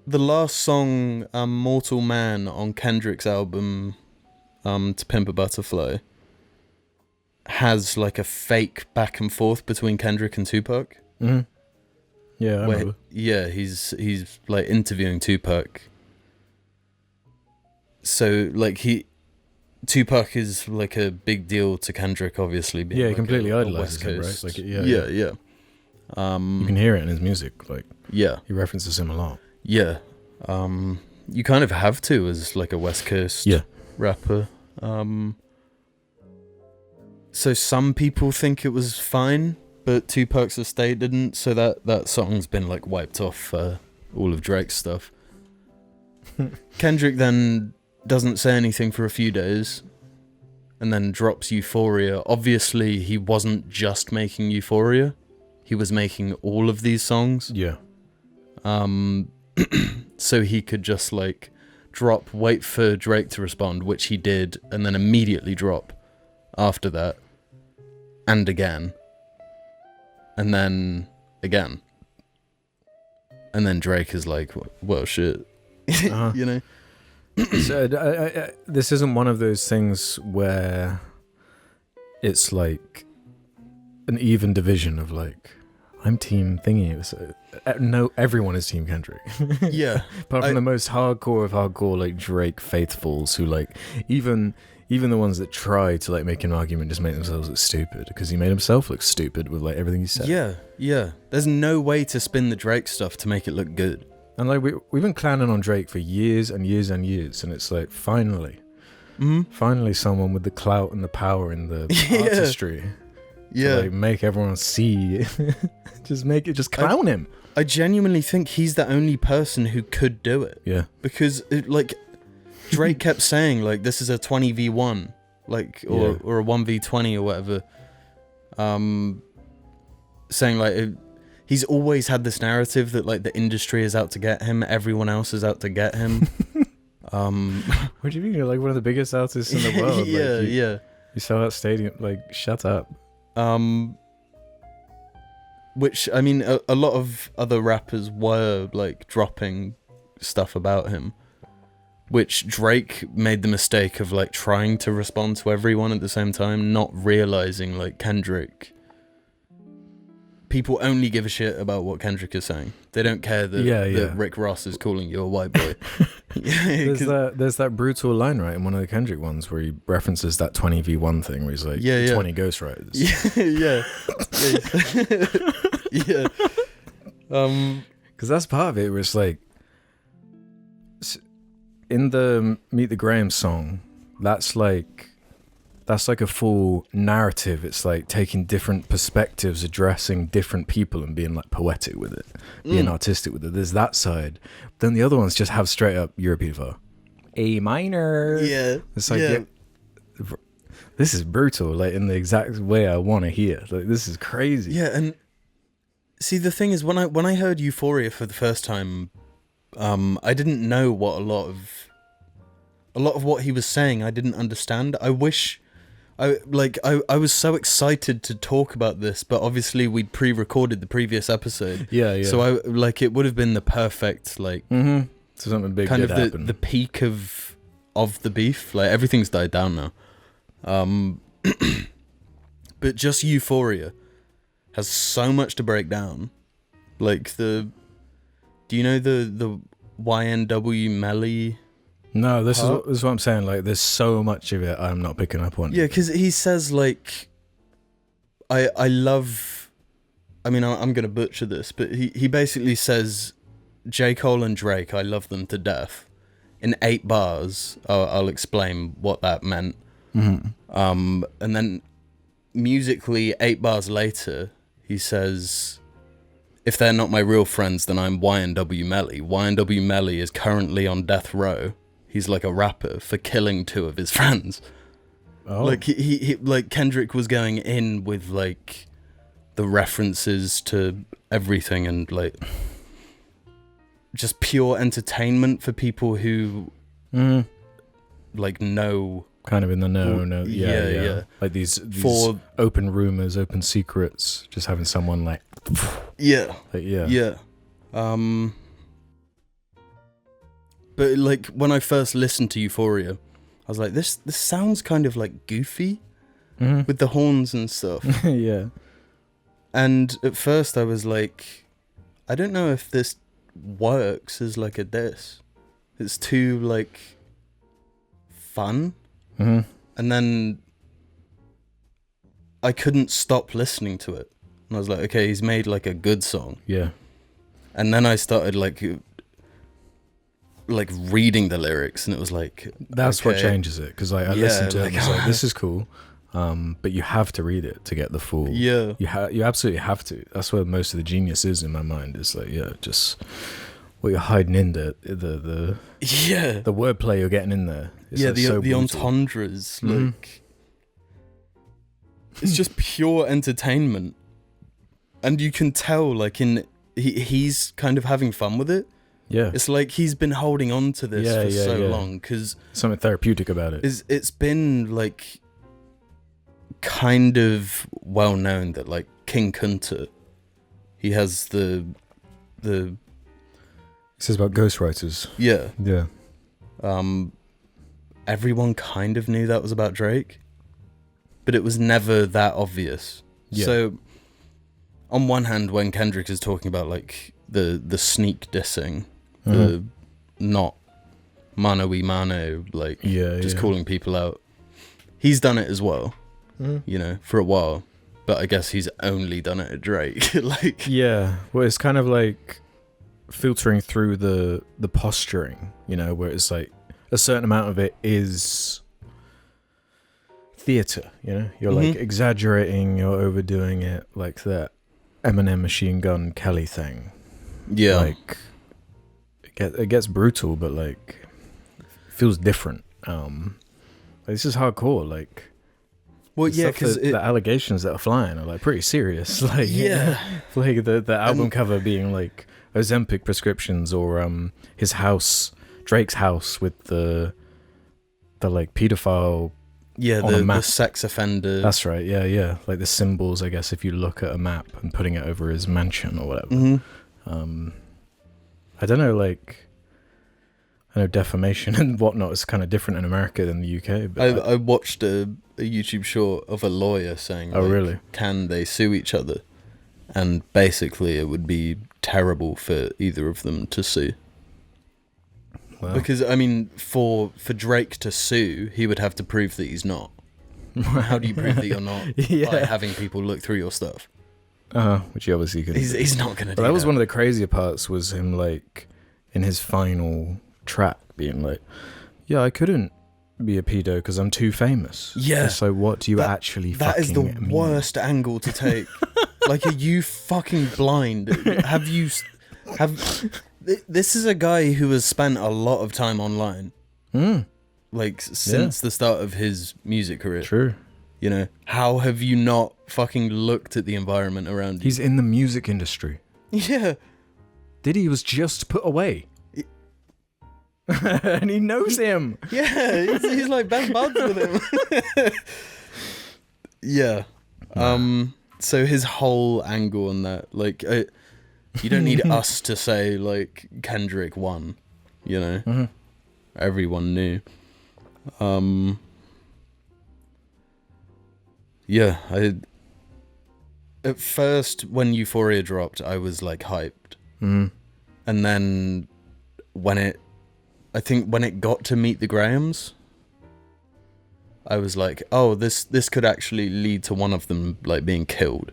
the last song, Mortal Man, on Kendrick's album, To Pimp a Butterfly, has like a fake back and forth between Kendrick and Tupac. Mm-hmm. Yeah, I remember. Yeah, he's like interviewing Tupac. So like Tupac is like a big deal to Kendrick, obviously. Being he like completely a idolizes West him, Coast. right? Like, yeah. You can hear it in his music. Like, Yeah. he references him a lot. Yeah. You kind of have to as like a West Coast rapper. So some people think it was fine, but Two Perks of State didn't. So that song's been like wiped off all of Drake's stuff. Kendrick then doesn't say anything for a few days, and then drops Euphoria. Obviously, he wasn't just making Euphoria; he was making all of these songs. Yeah. So he could just like drop, wait for Drake to respond, which he did, and then immediately drop after that, and again, and then again, and then Drake is like, well, shit, you know. So, this isn't one of those things where it's like an even division of like, I'm team thingy. So, no, everyone is team Kendrick. Yeah. Apart from the most hardcore of hardcore, like Drake faithfuls, who like even the ones that try to like make an argument just make themselves look stupid, because he made himself look stupid with like everything he said. Yeah. There's no way to spin the Drake stuff to make it look good. And like we've been clowning on Drake for years and years and years, and it's like finally someone with the clout and the power in the artistry. Yeah. To, like, make everyone see. just clown him. I genuinely think he's the only person who could do it. Yeah. Because like Drake kept saying like this is a 20v1, like or a 1v20 or whatever. Saying like he's always had this narrative that like the industry is out to get him, everyone else is out to get him. What do you mean? You're like one of the biggest artists in the world. Yeah. You sell out stadium, like, shut up. Which, I mean, a lot of other rappers were, like, dropping stuff about him. Which Drake made the mistake of, like, trying to respond to everyone at the same time, not realizing, like, Kendrick... People only give a shit about what Kendrick is saying. They don't care that Rick Ross is calling you a white boy. There's that brutal line, right, in one of the Kendrick ones where he references that 20v1 thing where he's like, 20 ghostwriters. Yeah. Because that's part of it, where it's like, in the Meet the Grahams song, that's like a full narrative. It's like taking different perspectives, addressing different people and being like poetic with it, being artistic with it. There's that side. Then the other ones just have straight up European for A minor. Yeah. It's like, this is brutal, like in the exact way I want to hear. Like, this is crazy. Yeah, and see, the thing is, when I heard Euphoria for the first time, I didn't know what a lot of what he was saying I didn't understand. I wish I was so excited to talk about this, but obviously we'd pre-recorded the previous episode. Yeah. So it would have been the perfect so something big kind did of happen. the peak of the beef. Like, everything's died down now. But just Euphoria has so much to break down. Like do you know the YNW Melly? No, this is what I'm saying. Like, there's so much of it I'm not picking up on. Yeah, because he says, like, I love... I mean, I'm going to butcher this, but he basically says, J. Cole and Drake, I love them to death. In 8 bars, I'll explain what that meant. And then, musically, 8 bars later, he says... If they're not my real friends, then I'm YNW Melly. YNW Melly is currently on death row. He's like a rapper for killing 2 of his friends. Oh. Like he like Kendrick was going in with like the references to everything and like just pure entertainment for people who like know, kind of in the know. Yeah. Like these for open rumors, open secrets. Just having someone like But like when I first listened to Euphoria, I was like, this sounds kind of like goofy with the horns and stuff. Yeah. And at first I was like, I don't know if this works as like a diss. It's too like fun. And then I couldn't stop listening to it. And I was like, okay, he's made like a good song. Yeah. And then I started like reading the lyrics, and it was like, that's what changes it, because I listened to it and was like, this is cool, but you have to read it to get the full. Yeah. You absolutely have to. That's where most of the genius is in my mind. It's like, just what you're hiding in the wordplay you're getting in there. It's the entendres, like it's just pure entertainment, and you can tell like he's kind of having fun with it. Yeah, it's like he's been holding on to this for so long, because something therapeutic about it. It's been like kind of well known that like King Kunta, he has the it says about ghostwriters. Yeah. Everyone kind of knew that was about Drake, but it was never that obvious. So on one hand, when Kendrick is talking about like the sneak dissing, the not mano y mano, like just calling people out, he's done it as well, you know, for a while, but I guess he's only done it at Drake. Like, well, it's kind of like filtering through the posturing, you know, where it's like a certain amount of it is theater, you know, you're like exaggerating, you're overdoing it, like that Eminem Machine Gun Kelly thing. Like it gets brutal, but like feels different. Like, this is hardcore. Like, well, because the allegations that are flying are like pretty serious. Like, like the album cover being like Ozempic prescriptions, or his house, Drake's house, with the like pedophile. The sex offender. That's right. Yeah. Like the symbols, I guess, if you look at a map and putting it over his mansion or whatever. I don't know, like, I know defamation and whatnot is kind of different in America than the UK. But I watched a YouTube short of a lawyer saying, oh, really? Can they sue each other? And basically it would be terrible for either of them to sue. Wow. Because, I mean, for Drake to sue, he would have to prove that he's not. How do you prove that you're not? By having people look through your stuff. Which he obviously couldn't. He's not going to do that. That was one of the crazier parts, was him, like, in his final track, being like, I couldn't be a pedo because I'm too famous. Yeah. So what do you actually fucking That is the mean? worst angle to take. Like, are you fucking blind? This is a guy who has spent a lot of time online. Like, since the start of his music career. True. You know, how have you not fucking looked at the environment around you? He's in the music industry. Yeah. Diddy was just put away. And he knows him. Yeah, he's like best buds with him. Yeah. So his whole angle on that, like, you don't need us to say, like, Kendrick won, you know? Everyone knew. Yeah, at first, when Euphoria dropped, I was, like, hyped. And then I think when it got to Meet the Grahams, I was like, oh, this could actually lead to one of them, like, being killed.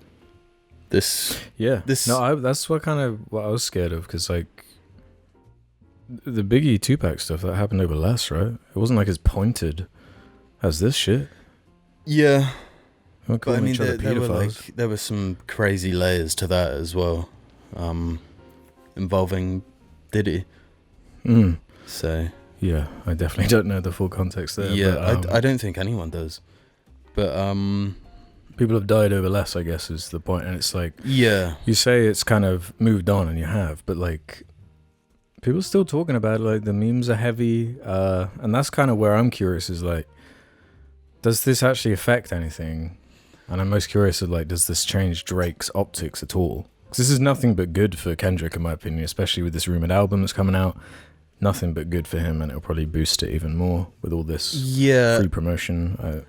That's what I was scared of, because, like, the Biggie Tupac stuff, that happened over less, right? It wasn't like as pointed as this shit. Yeah. But I mean, there were some crazy layers to that as well, involving Diddy. So yeah, I definitely don't know the full context there. Yeah, but, I don't think anyone does. But people have died over less, I guess, is the point. And it's like, yeah, you say it's kind of moved on, and you have, but like, people are still talking about it. Like, the memes are heavy, and that's kind of where I'm curious, is like, does this actually affect anything? And I'm most curious of, like, does this change Drake's optics at all? Because this is nothing but good for Kendrick, in my opinion, especially with this rumored album that's coming out. Nothing but good for him, and it'll probably boost it even more with all this free promotion.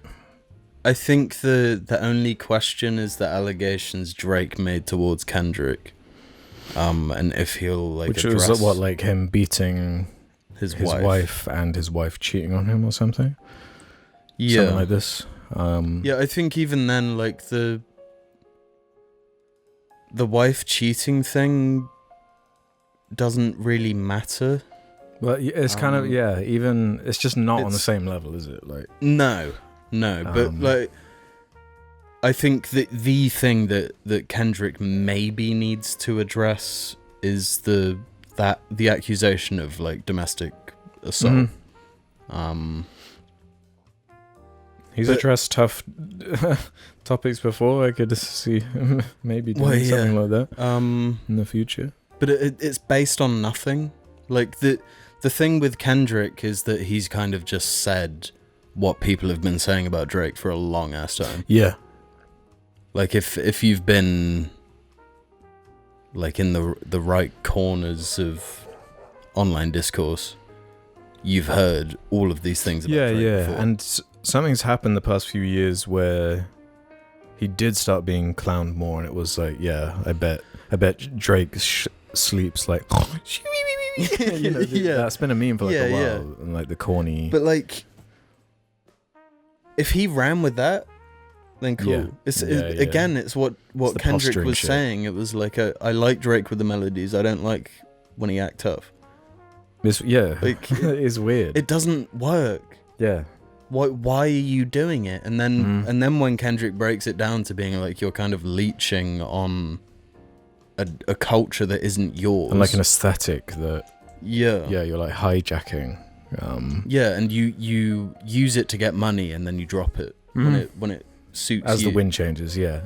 I think the only question is the allegations Drake made towards Kendrick, and if he'll, like, which address... was what, like him beating his wife and his wife cheating on him or something? Yeah. Something like this. Yeah, I think even then, like, the the wife cheating thing doesn't really matter. Well, it's kind of even it's just not on the same level, is it? Like no, but like I think that the thing that Kendrick maybe needs to address is the accusation of like domestic assault. He's addressed tough topics before. I could see maybe doing something like that in the future. But it's based on nothing. Like the thing with Kendrick is that he's kind of just said what people have been saying about Drake for a long ass time. Yeah. Like if you've been like in the right corners of online discourse, you've heard all of these things about Drake before. And something's happened the past few years where he did start being clowned more, and it was like, I bet Drake sleeps like that's been a meme for like a while, and like the corny. But like, if he ran with that, then cool. Again, it's what Kendrick was saying. It was like I like Drake with the melodies. I don't like when he act tough. Like it is weird. It doesn't work. Yeah. Why are you doing it? And then when Kendrick breaks it down to being like you're kind of leeching on a culture that isn't yours, and like an aesthetic that you're like hijacking. And you use it to get money, and then you drop it when it suits as you. The wind changes. Yeah,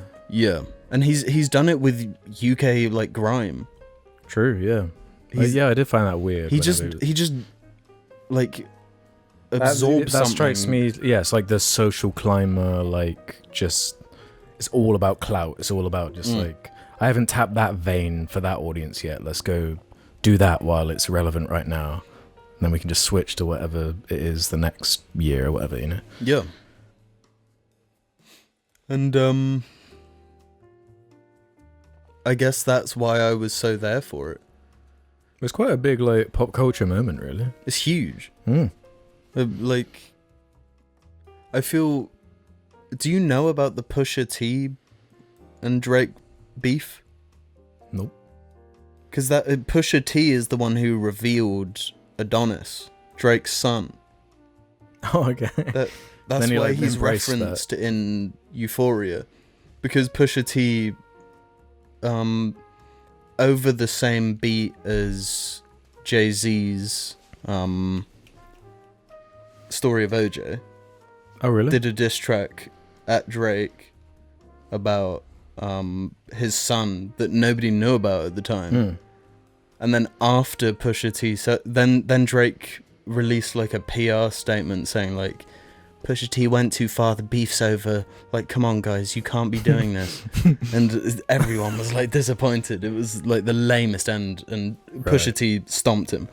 and he's done it with UK like grime. True. Yeah. I did find that weird. He just like absorbs something. That strikes me. Yeah, it's like the social climber. Like just it's all about clout. It's all about just like I haven't tapped that vein for that audience yet. Let's go do that while it's relevant right now. And then we can just switch to whatever it is the next year or whatever, you know? Yeah. And I guess that's why I was so there for it. It was quite a big like pop culture moment, really. It's huge. Like, I feel. Do you know about the Pusha T and Drake beef? Nope. Because that Pusha T is the one who revealed Adonis, Drake's son. Oh, okay. That's why he's referenced in Euphoria, because Pusha T, over the same beat as Jay-Z's Story of OJ. Oh, really? Did a diss track at Drake about his son that nobody knew about at the time. And then after Pusha T, then Drake released like a PR statement saying like, Pusha T went too far, the beef's over, like come on guys, you can't be doing this. And everyone was like disappointed. It was like the lamest end, and Pusha T stomped him.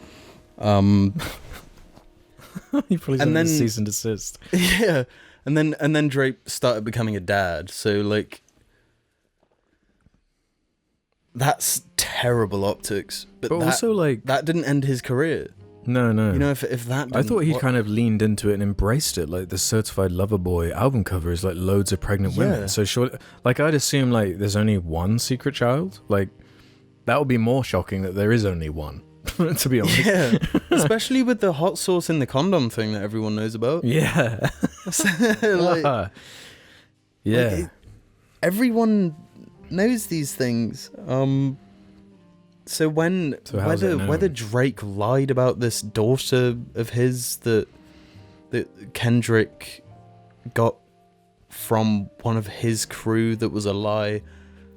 He probably and then cease and desist. Yeah. And then Drake started becoming a dad, so like that's terrible optics. But also like that didn't end his career. No. You know, if that didn't, I thought he kind of leaned into it and embraced it. Like the Certified Lover Boy album cover is like loads of pregnant women. So surely, like I'd assume like there's only one secret child. Like that would be more shocking that there is only one. To be honest. Yeah. Especially with the hot sauce in the condom thing that everyone knows about. Yeah. Like, yeah. Everyone knows these things. So whether Drake lied about this daughter of his that Kendrick got from one of his crew that was a lie.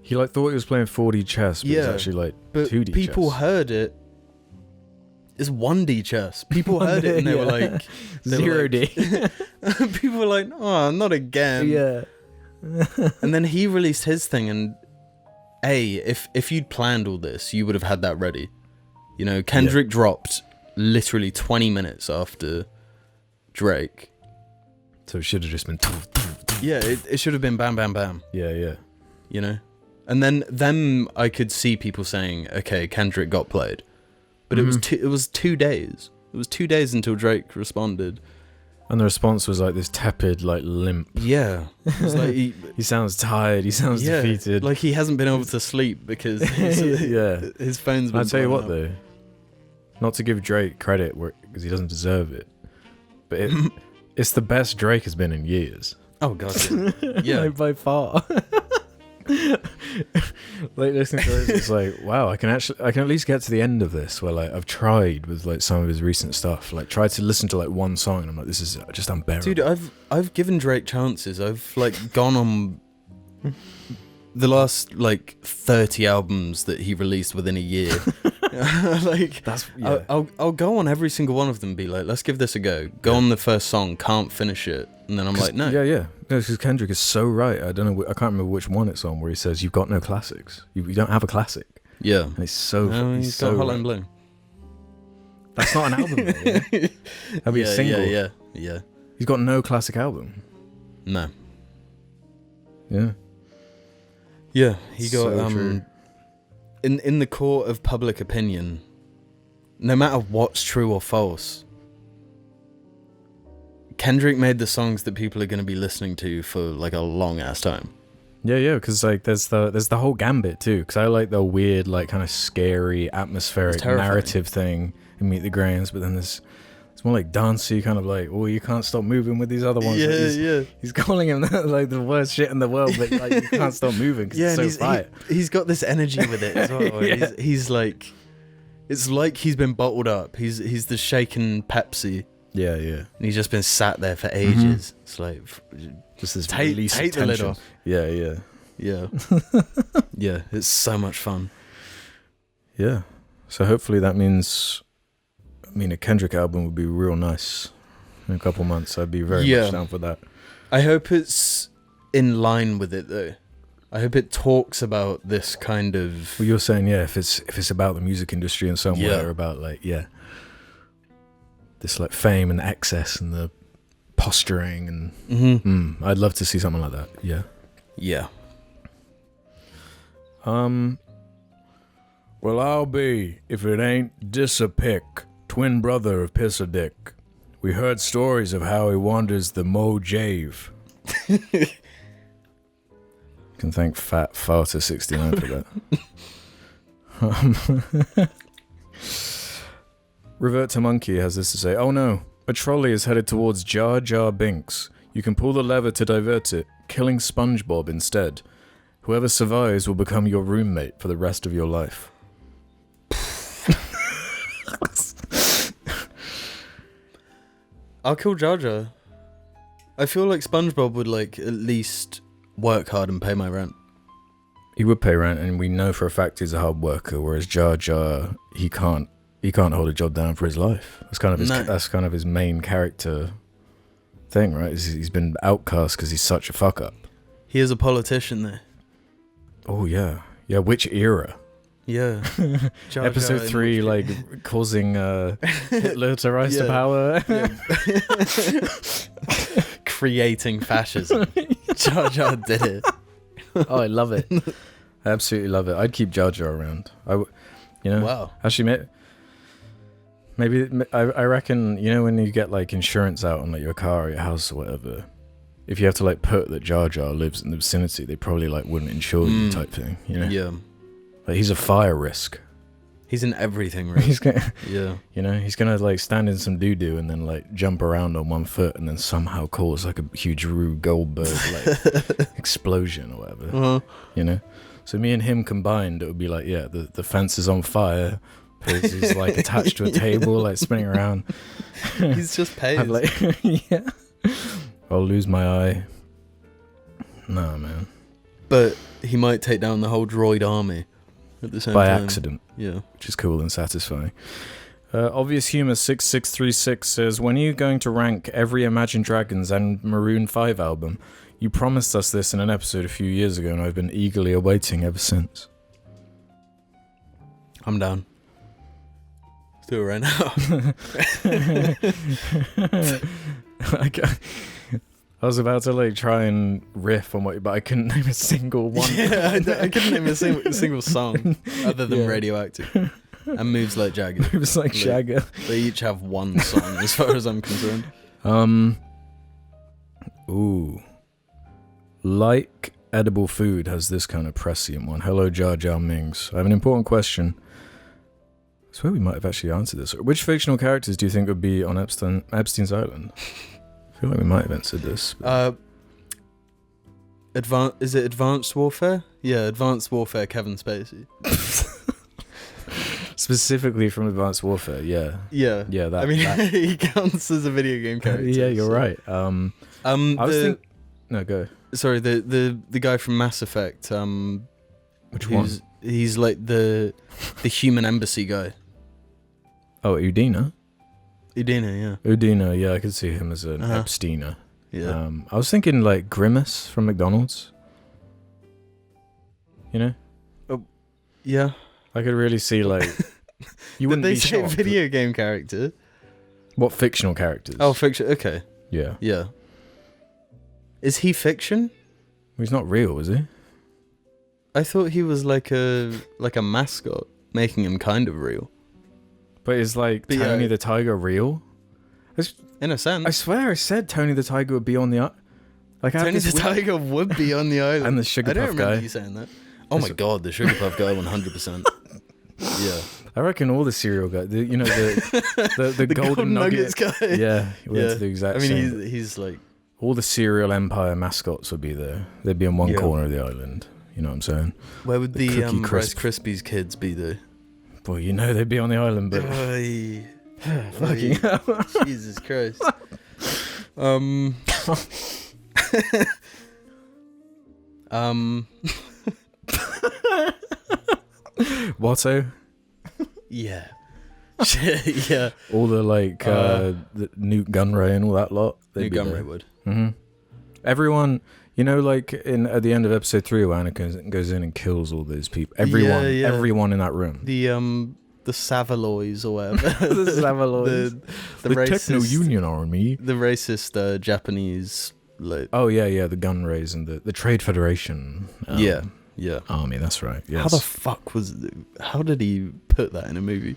He like thought he was playing 4D chess, but it's actually like 2D people chess. Heard it. It's 1D chess. People heard it and they were like 0D. People were like, oh, not again. Yeah. And then he released his thing, and if you'd planned all this, you would have had that ready. You know, Kendrick dropped literally 20 minutes after Drake. So it should have just been... Yeah, it should have been bam, bam, bam. Yeah. You know? And then I could see people saying, okay, Kendrick got played. But it was 2 days. It was 2 days until Drake responded. And the response was like this tepid, like limp. Yeah. It's like He sounds tired. He sounds defeated. Like he hasn't been able to sleep because his phone's been I'll tell you what up. though, not to give Drake credit because he doesn't deserve it, but it's the best Drake has been in years. Oh god. Yeah. Like, by far. Like listening to this, it's like, wow, I can at least get to the end of this where like I've tried with like some of his recent stuff, like tried to listen to like one song and I'm like, this is just unbearable. Dude, I've given Drake chances. I've like gone on the last like 30 albums that he released within a year. Like That's I'll go on every single one of them and be like, let's give this a go. Go on the first song, can't finish it, and then I'm like, no. Yeah, because Kendrick is so right. I don't know, I can't remember which one it's on where he says you've got no classics. You don't have a classic. Yeah. And it's so He's so got Hotline right. Blue. That's not an album though, yeah? That'd be a single. Yeah. He's got no classic album. No. Yeah. Yeah, he got So true. in the court of public opinion, no matter what's true or false, Kendrick made the songs that people are going to be listening to for like a long ass time. Yeah, because like there's the whole gambit too. Because I like the weird, like kind of scary, atmospheric narrative thing in Meet the Grahams, but then it's more like dancey, kind of like, oh, you can't stop moving with these other ones. Yeah, Like he's calling him like the worst shit in the world, but like you can't stop moving because it's so tight. He's got this energy with it as well. Yeah. He's like, it's like he's been bottled up. He's the shaken Pepsi. Yeah. And he's just been sat there for ages. It's like, Just this take release the of lid tension. off. Yeah. Yeah. Yeah, it's so much fun. Yeah. So hopefully that means, a Kendrick album would be real nice in a couple months. I'd be very much down for that. I hope it's in line with it though. I hope it talks about this kind of... Well, you're saying, if it's about the music industry in some way, or about like, this like fame and excess and the posturing and I'd love to see something like that. Yeah. Well, I'll be, if it ain't Dis-a-Pick, twin brother of Piss-a-Dick. We heard stories of how he wanders the Mojave. Can thank Fat Farter 69 for that. Revert to Monkey has this to say, oh no, a trolley is headed towards Jar Jar Binks. You can pull the lever to divert it, killing SpongeBob instead. Whoever survives will become your roommate for the rest of your life. I'll kill Jar Jar. I feel like SpongeBob would like at least work hard and pay my rent. He would pay rent, and we know for a fact he's a hard worker, whereas Jar Jar, he can't hold a job down for his life. That's kind of his main character thing, right? He's been outcast because he's such a fuck up. He is a politician though. Oh yeah. Which era? Yeah. Jar Jar Episode 3, like causing Hitler to rise to power. Creating fascism. Jar Jar did it. Oh, I love it. I absolutely love it. I'd keep Jar Jar around. Wow. Actually, maybe I reckon, when you get like insurance out on like your car or your house or whatever, if you have to like put that Jar Jar lives in the vicinity, they probably like wouldn't insure you type thing. Yeah. Like he's a fire risk. He's in everything, right? He's gonna, yeah. He's gonna like stand in some doo-doo and then like jump around on one foot and then somehow cause like a huge Rube Goldberg like explosion or whatever. Uh-huh. So me and him combined, it would be like, the fence is on fire. He's like attached to a table, like spinning around. He's just paid. I'll lose my eye. Nah, man. But he might take down the whole droid army at the same By time. accident. Yeah. Which is cool and satisfying. Obvious Humor 6636 says, when are you going to rank every Imagine Dragons and Maroon 5 album? You promised us this in an episode a few years ago and I've been eagerly awaiting ever since. I'm down. Let's do it right now. I was about to like try and riff on what, but I couldn't name a single one. Yeah, I couldn't name a single song other than Radioactive and Moves Like Jagger. Moves Like Jagger. They each have one song as far as I'm concerned. Ooh. Like edible food has this kind of prescient one. Hello, Jar Mings. I have an important question. I swear we might have actually answered this. Which fictional characters do you think would be on Epstein's Island? I feel like we might have answered this. Is it Advanced Warfare? Yeah, Advanced Warfare, Kevin Spacey. Specifically from Advanced Warfare, yeah. Yeah. Yeah, that. I mean, that. he counts as a video game character. Yeah, you're right. No, go. Sorry, the guy from Mass Effect. Which one? He's like the human embassy guy. Oh, Udina? Udina, Yeah, I could see him as an Epsteiner. yeah. I was thinking like Grimace from McDonald's. You know? Yeah. I could really see like... You wouldn't Did they be say shocked. video game character? What fictional characters? Oh, fiction. Okay. Yeah. Yeah. Is he fiction? He's not real, is he? I thought he was like a mascot, making him kind of real. But is like But Tony yeah. the Tiger real? In a sense. I swear I said Tony the Tiger would be on the... Like I have Tony this the weird- Tiger would be on the island. And the Sugar I don't Puff remember guy. you saying that. Oh my god, the Sugar Puff guy, 100%. Yeah. I reckon all the cereal guys, you know, the golden Nuggets nugget guy. Yeah, we went Yeah. to the exact I mean, same. he's like... All the cereal empire mascots would be there. They'd be in one Yeah. corner of the island. You know what I'm saying? Where would The the Cookie Rice Crisp. Krispies kids be though? Boy, you know they'd be on the island, but Oy. fucking hell. Jesus Christ. Watto, Yeah. Shit, yeah. all the like the Newt Gunray and all that lot. New Gunray would. Mm-hmm. Everyone, you know, like at the end of episode 3, where Anakin goes in and kills all those people. Everyone, Yeah. everyone in that room. The Savaloys or whatever. The Savaloys. the The racist, Techno Union Army. The racist Japanese. Like, Oh yeah, the Gunrays and the Trade Federation. yeah. Army. That's right. Yes. How the fuck how did he put that in a movie?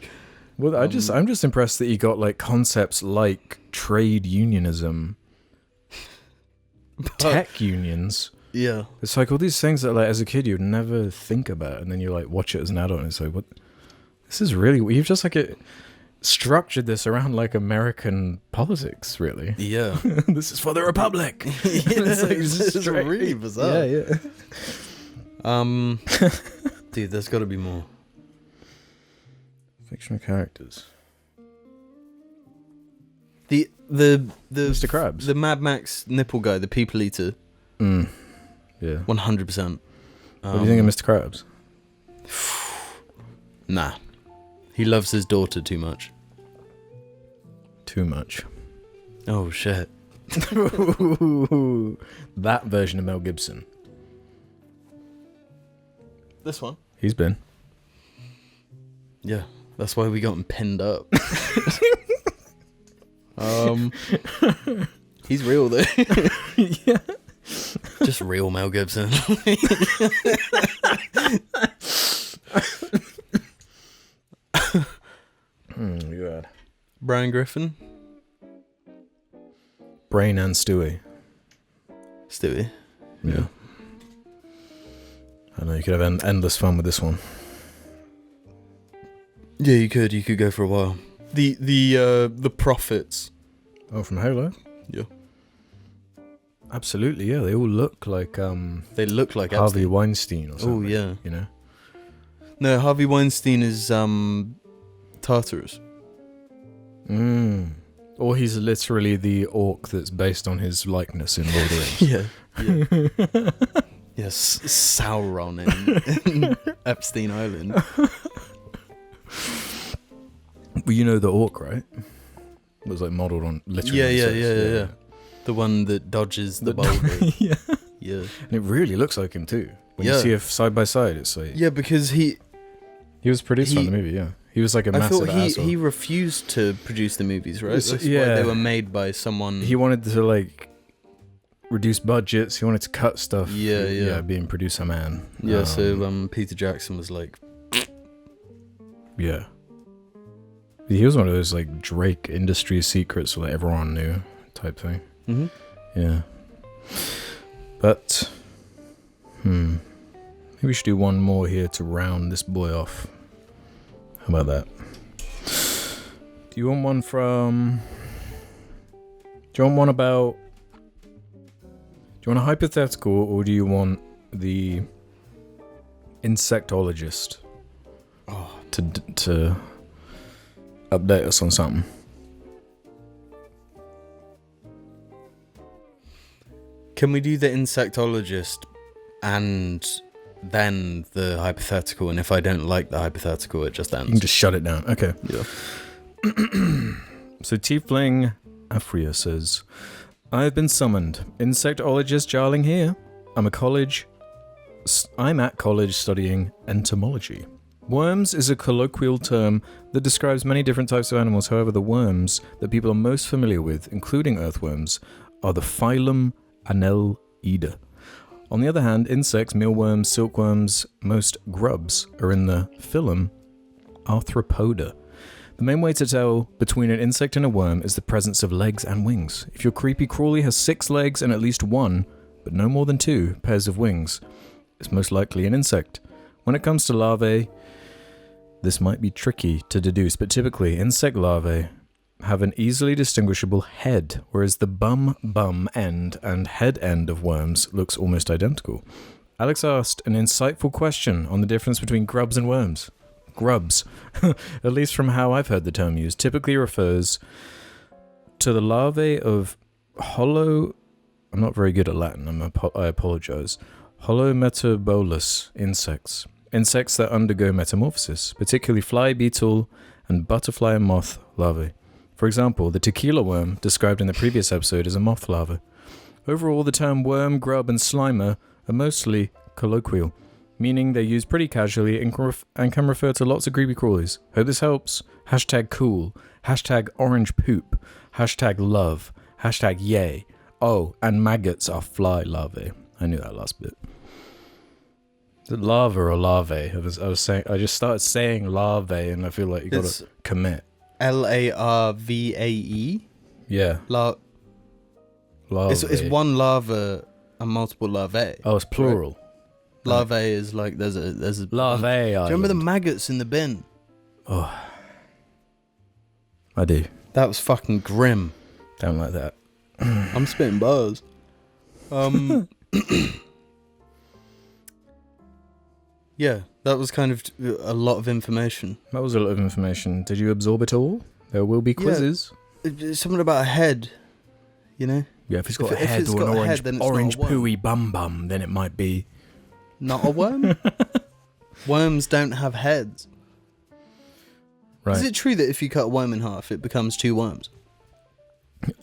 Well, I'm just impressed that he got like concepts like trade unionism, tech unions. Yeah. It's like all these things that like as a kid you'd never think about, and then you like watch it as an adult and it's like, what? This is really, you've just like structured this around like American politics, really. Yeah. This is for the Republic. It's really bizarre. Yeah. Dude, there's got to be more. Fictional characters. The Mr. Krabs. the Mad Max nipple guy, the people eater, Yeah. 100%. What do you think of Mr. Krabs? Nah, he loves his daughter too much. Too much. Oh shit. That version of Mel Gibson. This one. He's been. Yeah, that's why we got him pinned up. He's real though. Yeah. Just real Mel Gibson. Good. Brian Griffin. Brain and Stewie. Stewie. Yeah. I know you could have endless fun with this one. Yeah, you could go for a while. The Prophets. Oh, from Halo? Yeah. Absolutely, yeah. They all look like They look like Harvey Epstein. Weinstein or something. Oh yeah. You know? No, Harvey Weinstein is Tartarus. Or he's literally the orc that's based on his likeness in Lord of the Rings. Yeah. Yes, Sauron in Epstein Island. Well, you know the orc, right? It was like modelled on literally. Yeah. The one that dodges the boulder. Yeah. Yeah. And it really looks like him too. When you Yeah. see it side by side, it's like... Yeah, because he was produced on the movie, yeah. He was like a I massive thought asshole. he refused to produce the movies, right? That's why yeah. they were made by someone. He wanted to like reduce budgets. He wanted to cut stuff. Yeah. Being producer man. Yeah, so Peter Jackson was like, Yeah. He was one of those like Drake industry secrets that like, everyone knew. type thing. Mm-hmm. Yeah. But, maybe we should do one more here to round this boy off. How about that? Do you want one from... Do you want one about... Do you want a hypothetical, or do you want the Insectologist to update us on something? Can we do the Insectologist and then the hypothetical? And if I don't like the hypothetical, it just ends. You can just shut it down. Okay. Yeah. So Tiefling Afria says, I have been summoned. Insectologist JARling here. I'm at college studying entomology. Worms is a colloquial term that describes many different types of animals. However, the worms that people are most familiar with, including earthworms, are the phylum Annelida. On the other hand, insects, mealworms, silkworms, most grubs are in the phylum Arthropoda. The main way to tell between an insect and a worm is the presence of legs and wings. If your creepy crawly has 6 legs and at least 1, but no more than 2 pairs of wings, it's most likely an insect. When it comes to larvae, this might be tricky to deduce, but typically insect larvae have an easily distinguishable head, whereas the bum end and head end of worms looks almost identical. Alex asked an insightful question on the difference between grubs and worms. Grubs, at least from how I've heard the term used, typically refers to the larvae of I'm not very good at Latin, I apologize. Holometabolous insects. Insects that undergo metamorphosis, particularly fly, beetle, and butterfly and moth larvae. For example, the tequila worm, described in the previous episode, is a moth larva. Overall, the term worm, grub, and slimer are mostly colloquial, meaning they're used pretty casually and can refer to lots of creepy crawlies. Hope this helps. #cool, #orange-poop, #love, #yay. Oh, and maggots are fly larvae. I knew that last bit. Is it larva or larvae? I just started saying larvae, and I feel like you gotta commit. LARVAE? Yeah. Larvae. It's one larva and multiple larvae. Oh, it's plural. Right? Larvae is like there's a larvae. Do you remember the maggots in the bin? Oh, I do. That was fucking grim. Don't like that. I'm spitting bars. Yeah, that was kind of a lot of information. That was a lot of information. Did you absorb it all? There will be quizzes. Yeah, something about a head, you know? Yeah, if it's got a head or an orange pooey bum, then it might be... Not a worm? Worms don't have heads. Right. Is it true that if you cut a worm in half, it becomes 2 worms?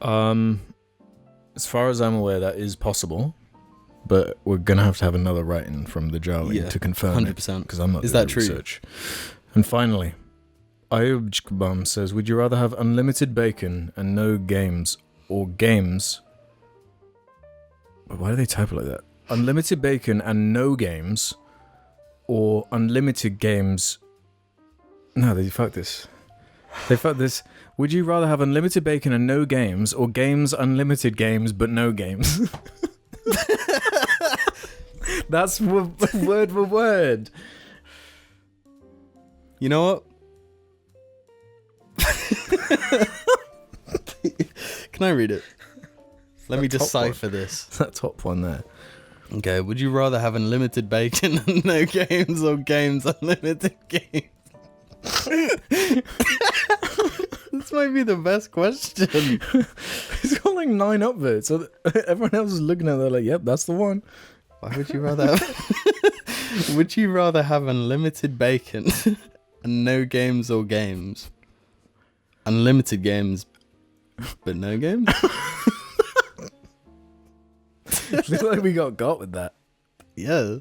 As far as I'm aware, that is possible. But we're going to have another writing from the JARling to confirm 100%. Because I'm not is doing that true? Research. And finally, Ayubjkbum says, would you rather have unlimited bacon and no games, or games... Why do they type it like that? Unlimited bacon and no games, or unlimited games... No, they fucked this. Would you rather have unlimited bacon and no games, or games unlimited games but no games? That's word for word. You know what? Can I read it? Let me decipher this. That top one there. Okay, would you rather have unlimited bacon and no games, or games unlimited games? This might be the best question. It's got like 9 upvotes, so everyone else is looking at it like, yep, that's the one. Why would you rather have... Would you rather have unlimited bacon and no games or games? Unlimited games, but no games? I feel like we got with that. Yeah.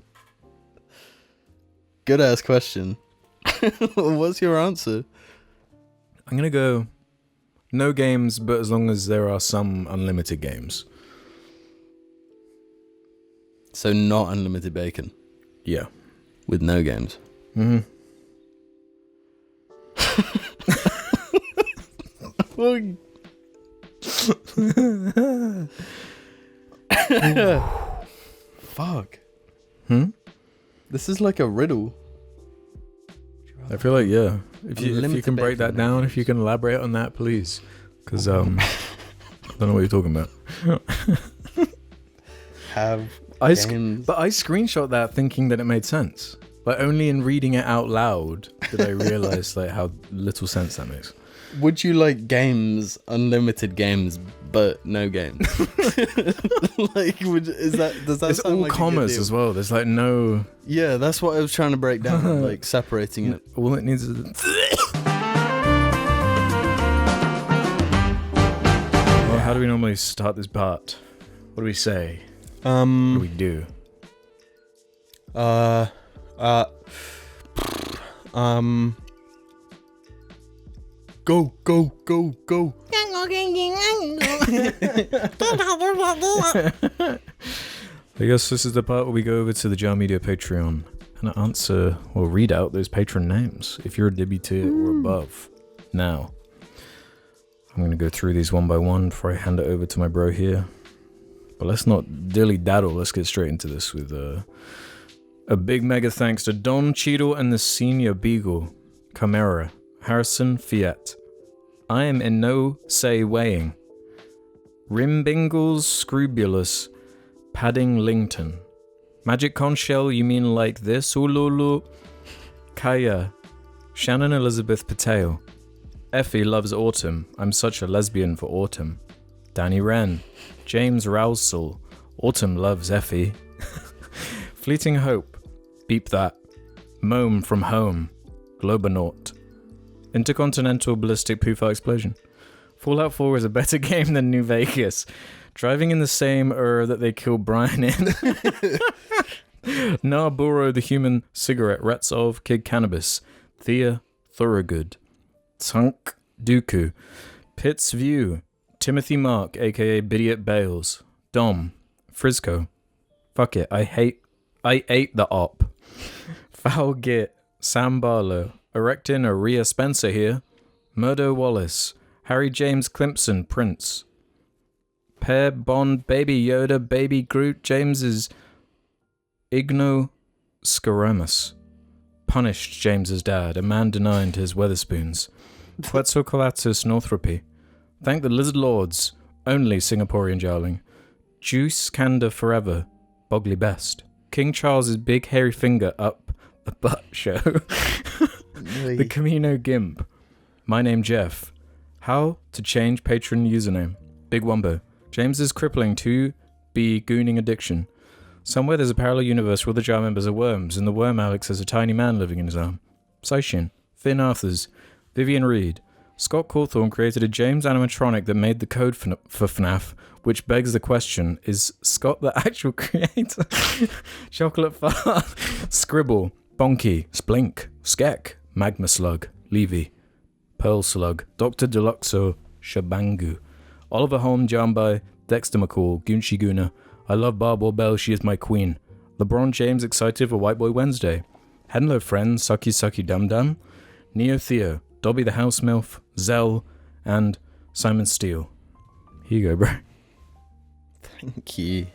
Good ass question. What's your answer? I'm gonna go no games, but as long as there are some unlimited games. So not unlimited bacon. Yeah. With no games. Mm-hmm. Well, Fuck. This is like a riddle. I feel like, yeah. If you can break that down, if you can elaborate on that, please. Because, I don't know what you're talking about. I screenshot that thinking that it made sense. Like, only in reading it out loud did I realize like how little sense that makes. Would you like games, unlimited games, but no games? Like, does that it's sound all like commas as well. There's like no... Yeah, that's what I was trying to break down, like separating it. All it needs is... Well, how do we normally start this part? What do we say? What do we do? Go, go, go, go. I guess this is the part where we go over to the JAR Media Patreon and answer or read out those patron names if you're a Dibby tier or above. Now, I'm going to go through these one by one before I hand it over to my bro here. But let's not dilly-daddle. Let's get straight into this with a big mega thanks to Don Cheadle and the Senior Beagle, Chimera, Harrison Fiat. I am in no say weighing. Rimbingles Scrubulous, Padding Lington. Magic Conchell, you mean like this? Ululu. Kaya, Shannon Elizabeth Patel. Effie loves autumn. I'm such a lesbian for autumn. Danny Wren. James Rousel. Autumn loves Effie. Fleeting Hope. Beep that. Mome from home. Globonaut. Intercontinental Ballistic Poofa Explosion. Fallout 4 is a better game than New Vegas. Driving in the same that they killed Brian in. Narburo the Human Cigarette. Retzov Kid Cannabis. Thea Thorogood. Tunk Dooku. Pitts View. Timothy Mark, aka Bidiot Bales. Dom. Frisco. Fuck it, I ate the op. Foul Git. Sam Barlow. Erectin Aria Spencer here. Murdo Wallace. Harry James Climpson, Prince. Pear Bond, Baby Yoda, Baby Groot, James's Igno Scaramus. Punished James's dad, a man denied his Weatherspoons. Quetzalcoatlus Northropy. Thank the Lizard Lords, only Singaporean JARling. Juice Canda Forever, Bogley Best. King Charles's big hairy finger up the butt show. The Camino Gimp. My name Jeff. How to change patron username. Big Wumbo. James's crippling 2B gooning addiction. Somewhere there's a parallel universe where the JAR members are worms, and the worm Alex has a tiny man living in his arm. Saishin. Finn Arthurs. Vivian Reed. Scott Cawthorne created a James animatronic that made the code for FNAF, which begs the question, is Scott the actual creator? Chocolate Fart. Scribble. Bonky. Splink. Skek. Magma Slug. Levy. Pearl Slug. Dr. Deluxo. Shabangu. Oliver Holm, Jambai, Dexter McCall, Gunshi Guna. I love Barbara Bell, she is my queen. LeBron James excited for White Boy Wednesday. Hello friends, Sucky Sucky Dum Dum. Neo Theo, Dobby the House Milf, Zell, and Simon Steele. Here you go, bro. Thank you.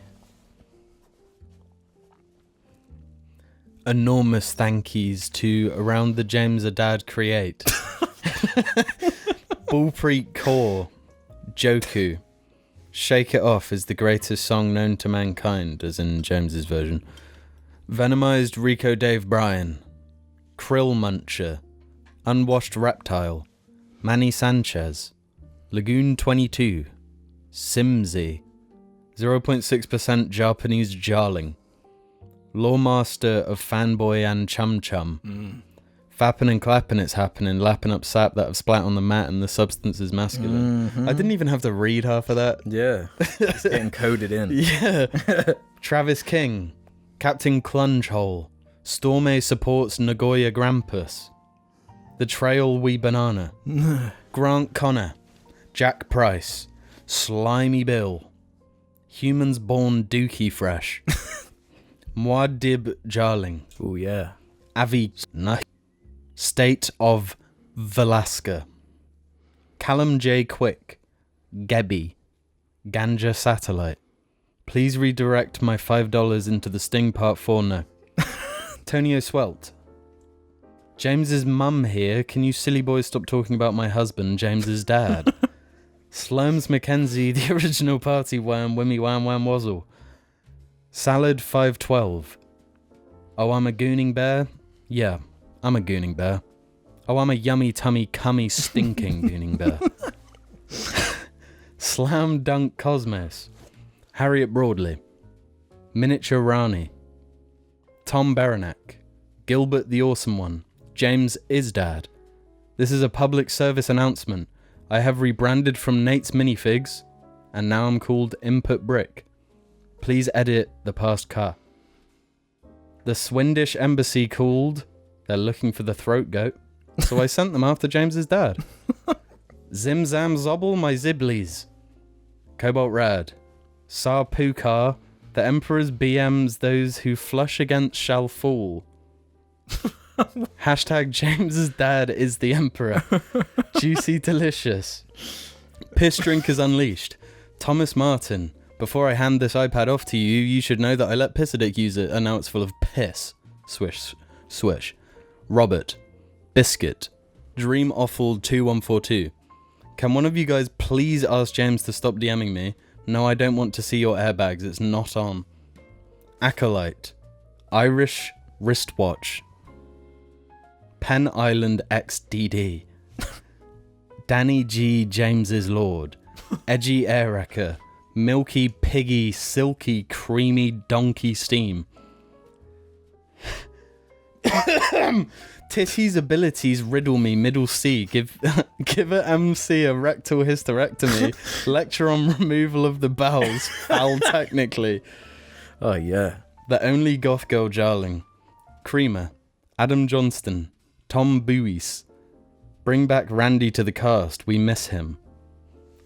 Enormous thankies to Around the James a Dad Create. Bullpreet Core. Joku. Shake It Off is the greatest song known to mankind, as in James's version. Venomized Rico Dave Bryan. Krill Muncher. Unwashed Reptile. Manny Sanchez. Lagoon 22. Simsy. 0.6% Japanese JARling. Lawmaster of Fanboy and Chum Chum. Fapping and clapping, it's happening. Lapping up sap that have splat on the mat and the substance is masculine. Mm-hmm. I didn't even have to read half of that. Yeah. It's getting coded in. Yeah. Travis King. Captain Clungehole. Storme supports Nagoya Grampus. The Trail Wee Banana. Grant Connor. Jack Price. Slimy Bill. Humans Born Dookie Fresh. Muad'Dib JARling. Oh yeah. Avi State of Velasca. Callum J. Quick. Gebby. Ganja Satellite. Please redirect my $5 into the Sting Part 4 now. Tonio Swelt. James's mum here. Can you silly boys stop talking about my husband, James's dad? Slurms Mackenzie, the original party worm, Wimmy Wham Wham Wazzle. Salad 512. Oh, I'm a gooning bear? Yeah, I'm a gooning bear. Oh, I'm a yummy tummy cummy stinking gooning bear. Slam Dunk Cosmos. Harriet Broadley. Miniature Rani. Tom Berenack. Gilbert the Awesome One. James is Dad. This is a public service announcement. I have rebranded from Nate's Minifigs, and now I'm called Input Brick. Please edit the past car. The Swindish Embassy called. They're looking for the throat goat, so I sent them after James's dad. Zim Zam Zobble my Ziblies. Cobalt Rad. Sar Pukar. The Emperor's BMs, those who flush against shall fall. Hashtag James's dad is the Emperor. Juicy Delicious. Piss Drinkers Unleashed. Thomas Martin. Before I hand this iPad off to you, you should know that I let Pissadick use it, and now it's full of piss. Swish, swish. Robert. Biscuit. Dream Offal 2142. Can one of you guys please ask James to stop DMing me? No, I don't want to see your airbags. It's not on. Acolyte. Irish Wristwatch. Penn Island XDD. Danny G. James's Lord. Edgy Air Wrecker. Milky Piggy Silky Creamy Donkey Steam. Titty's abilities riddle me middle C. Give a MC a rectal hysterectomy. Lecture on removal of the bowels. Foul technically. Oh, yeah. The only goth girl JARling. Creamer. Adam Johnston. Tom Buis. Bring back Randy to the cast. We miss him.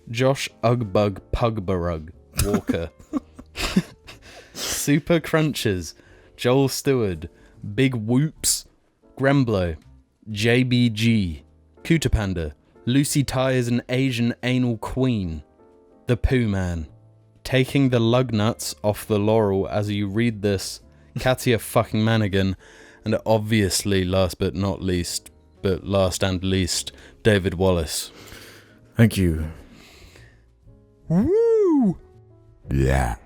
Josh Ugbug Pugbarug Walker. Super Crunches. Joel Stewart. Big Whoops. Gremblo. JBG. Cooter Panda. Lucy Ty is an Asian anal queen. The Pooh Man. Taking the lug nuts off the laurel as you read this. Katia fucking Manigan. And obviously, last and least, David Wallace. Thank you. Woo! Yeah.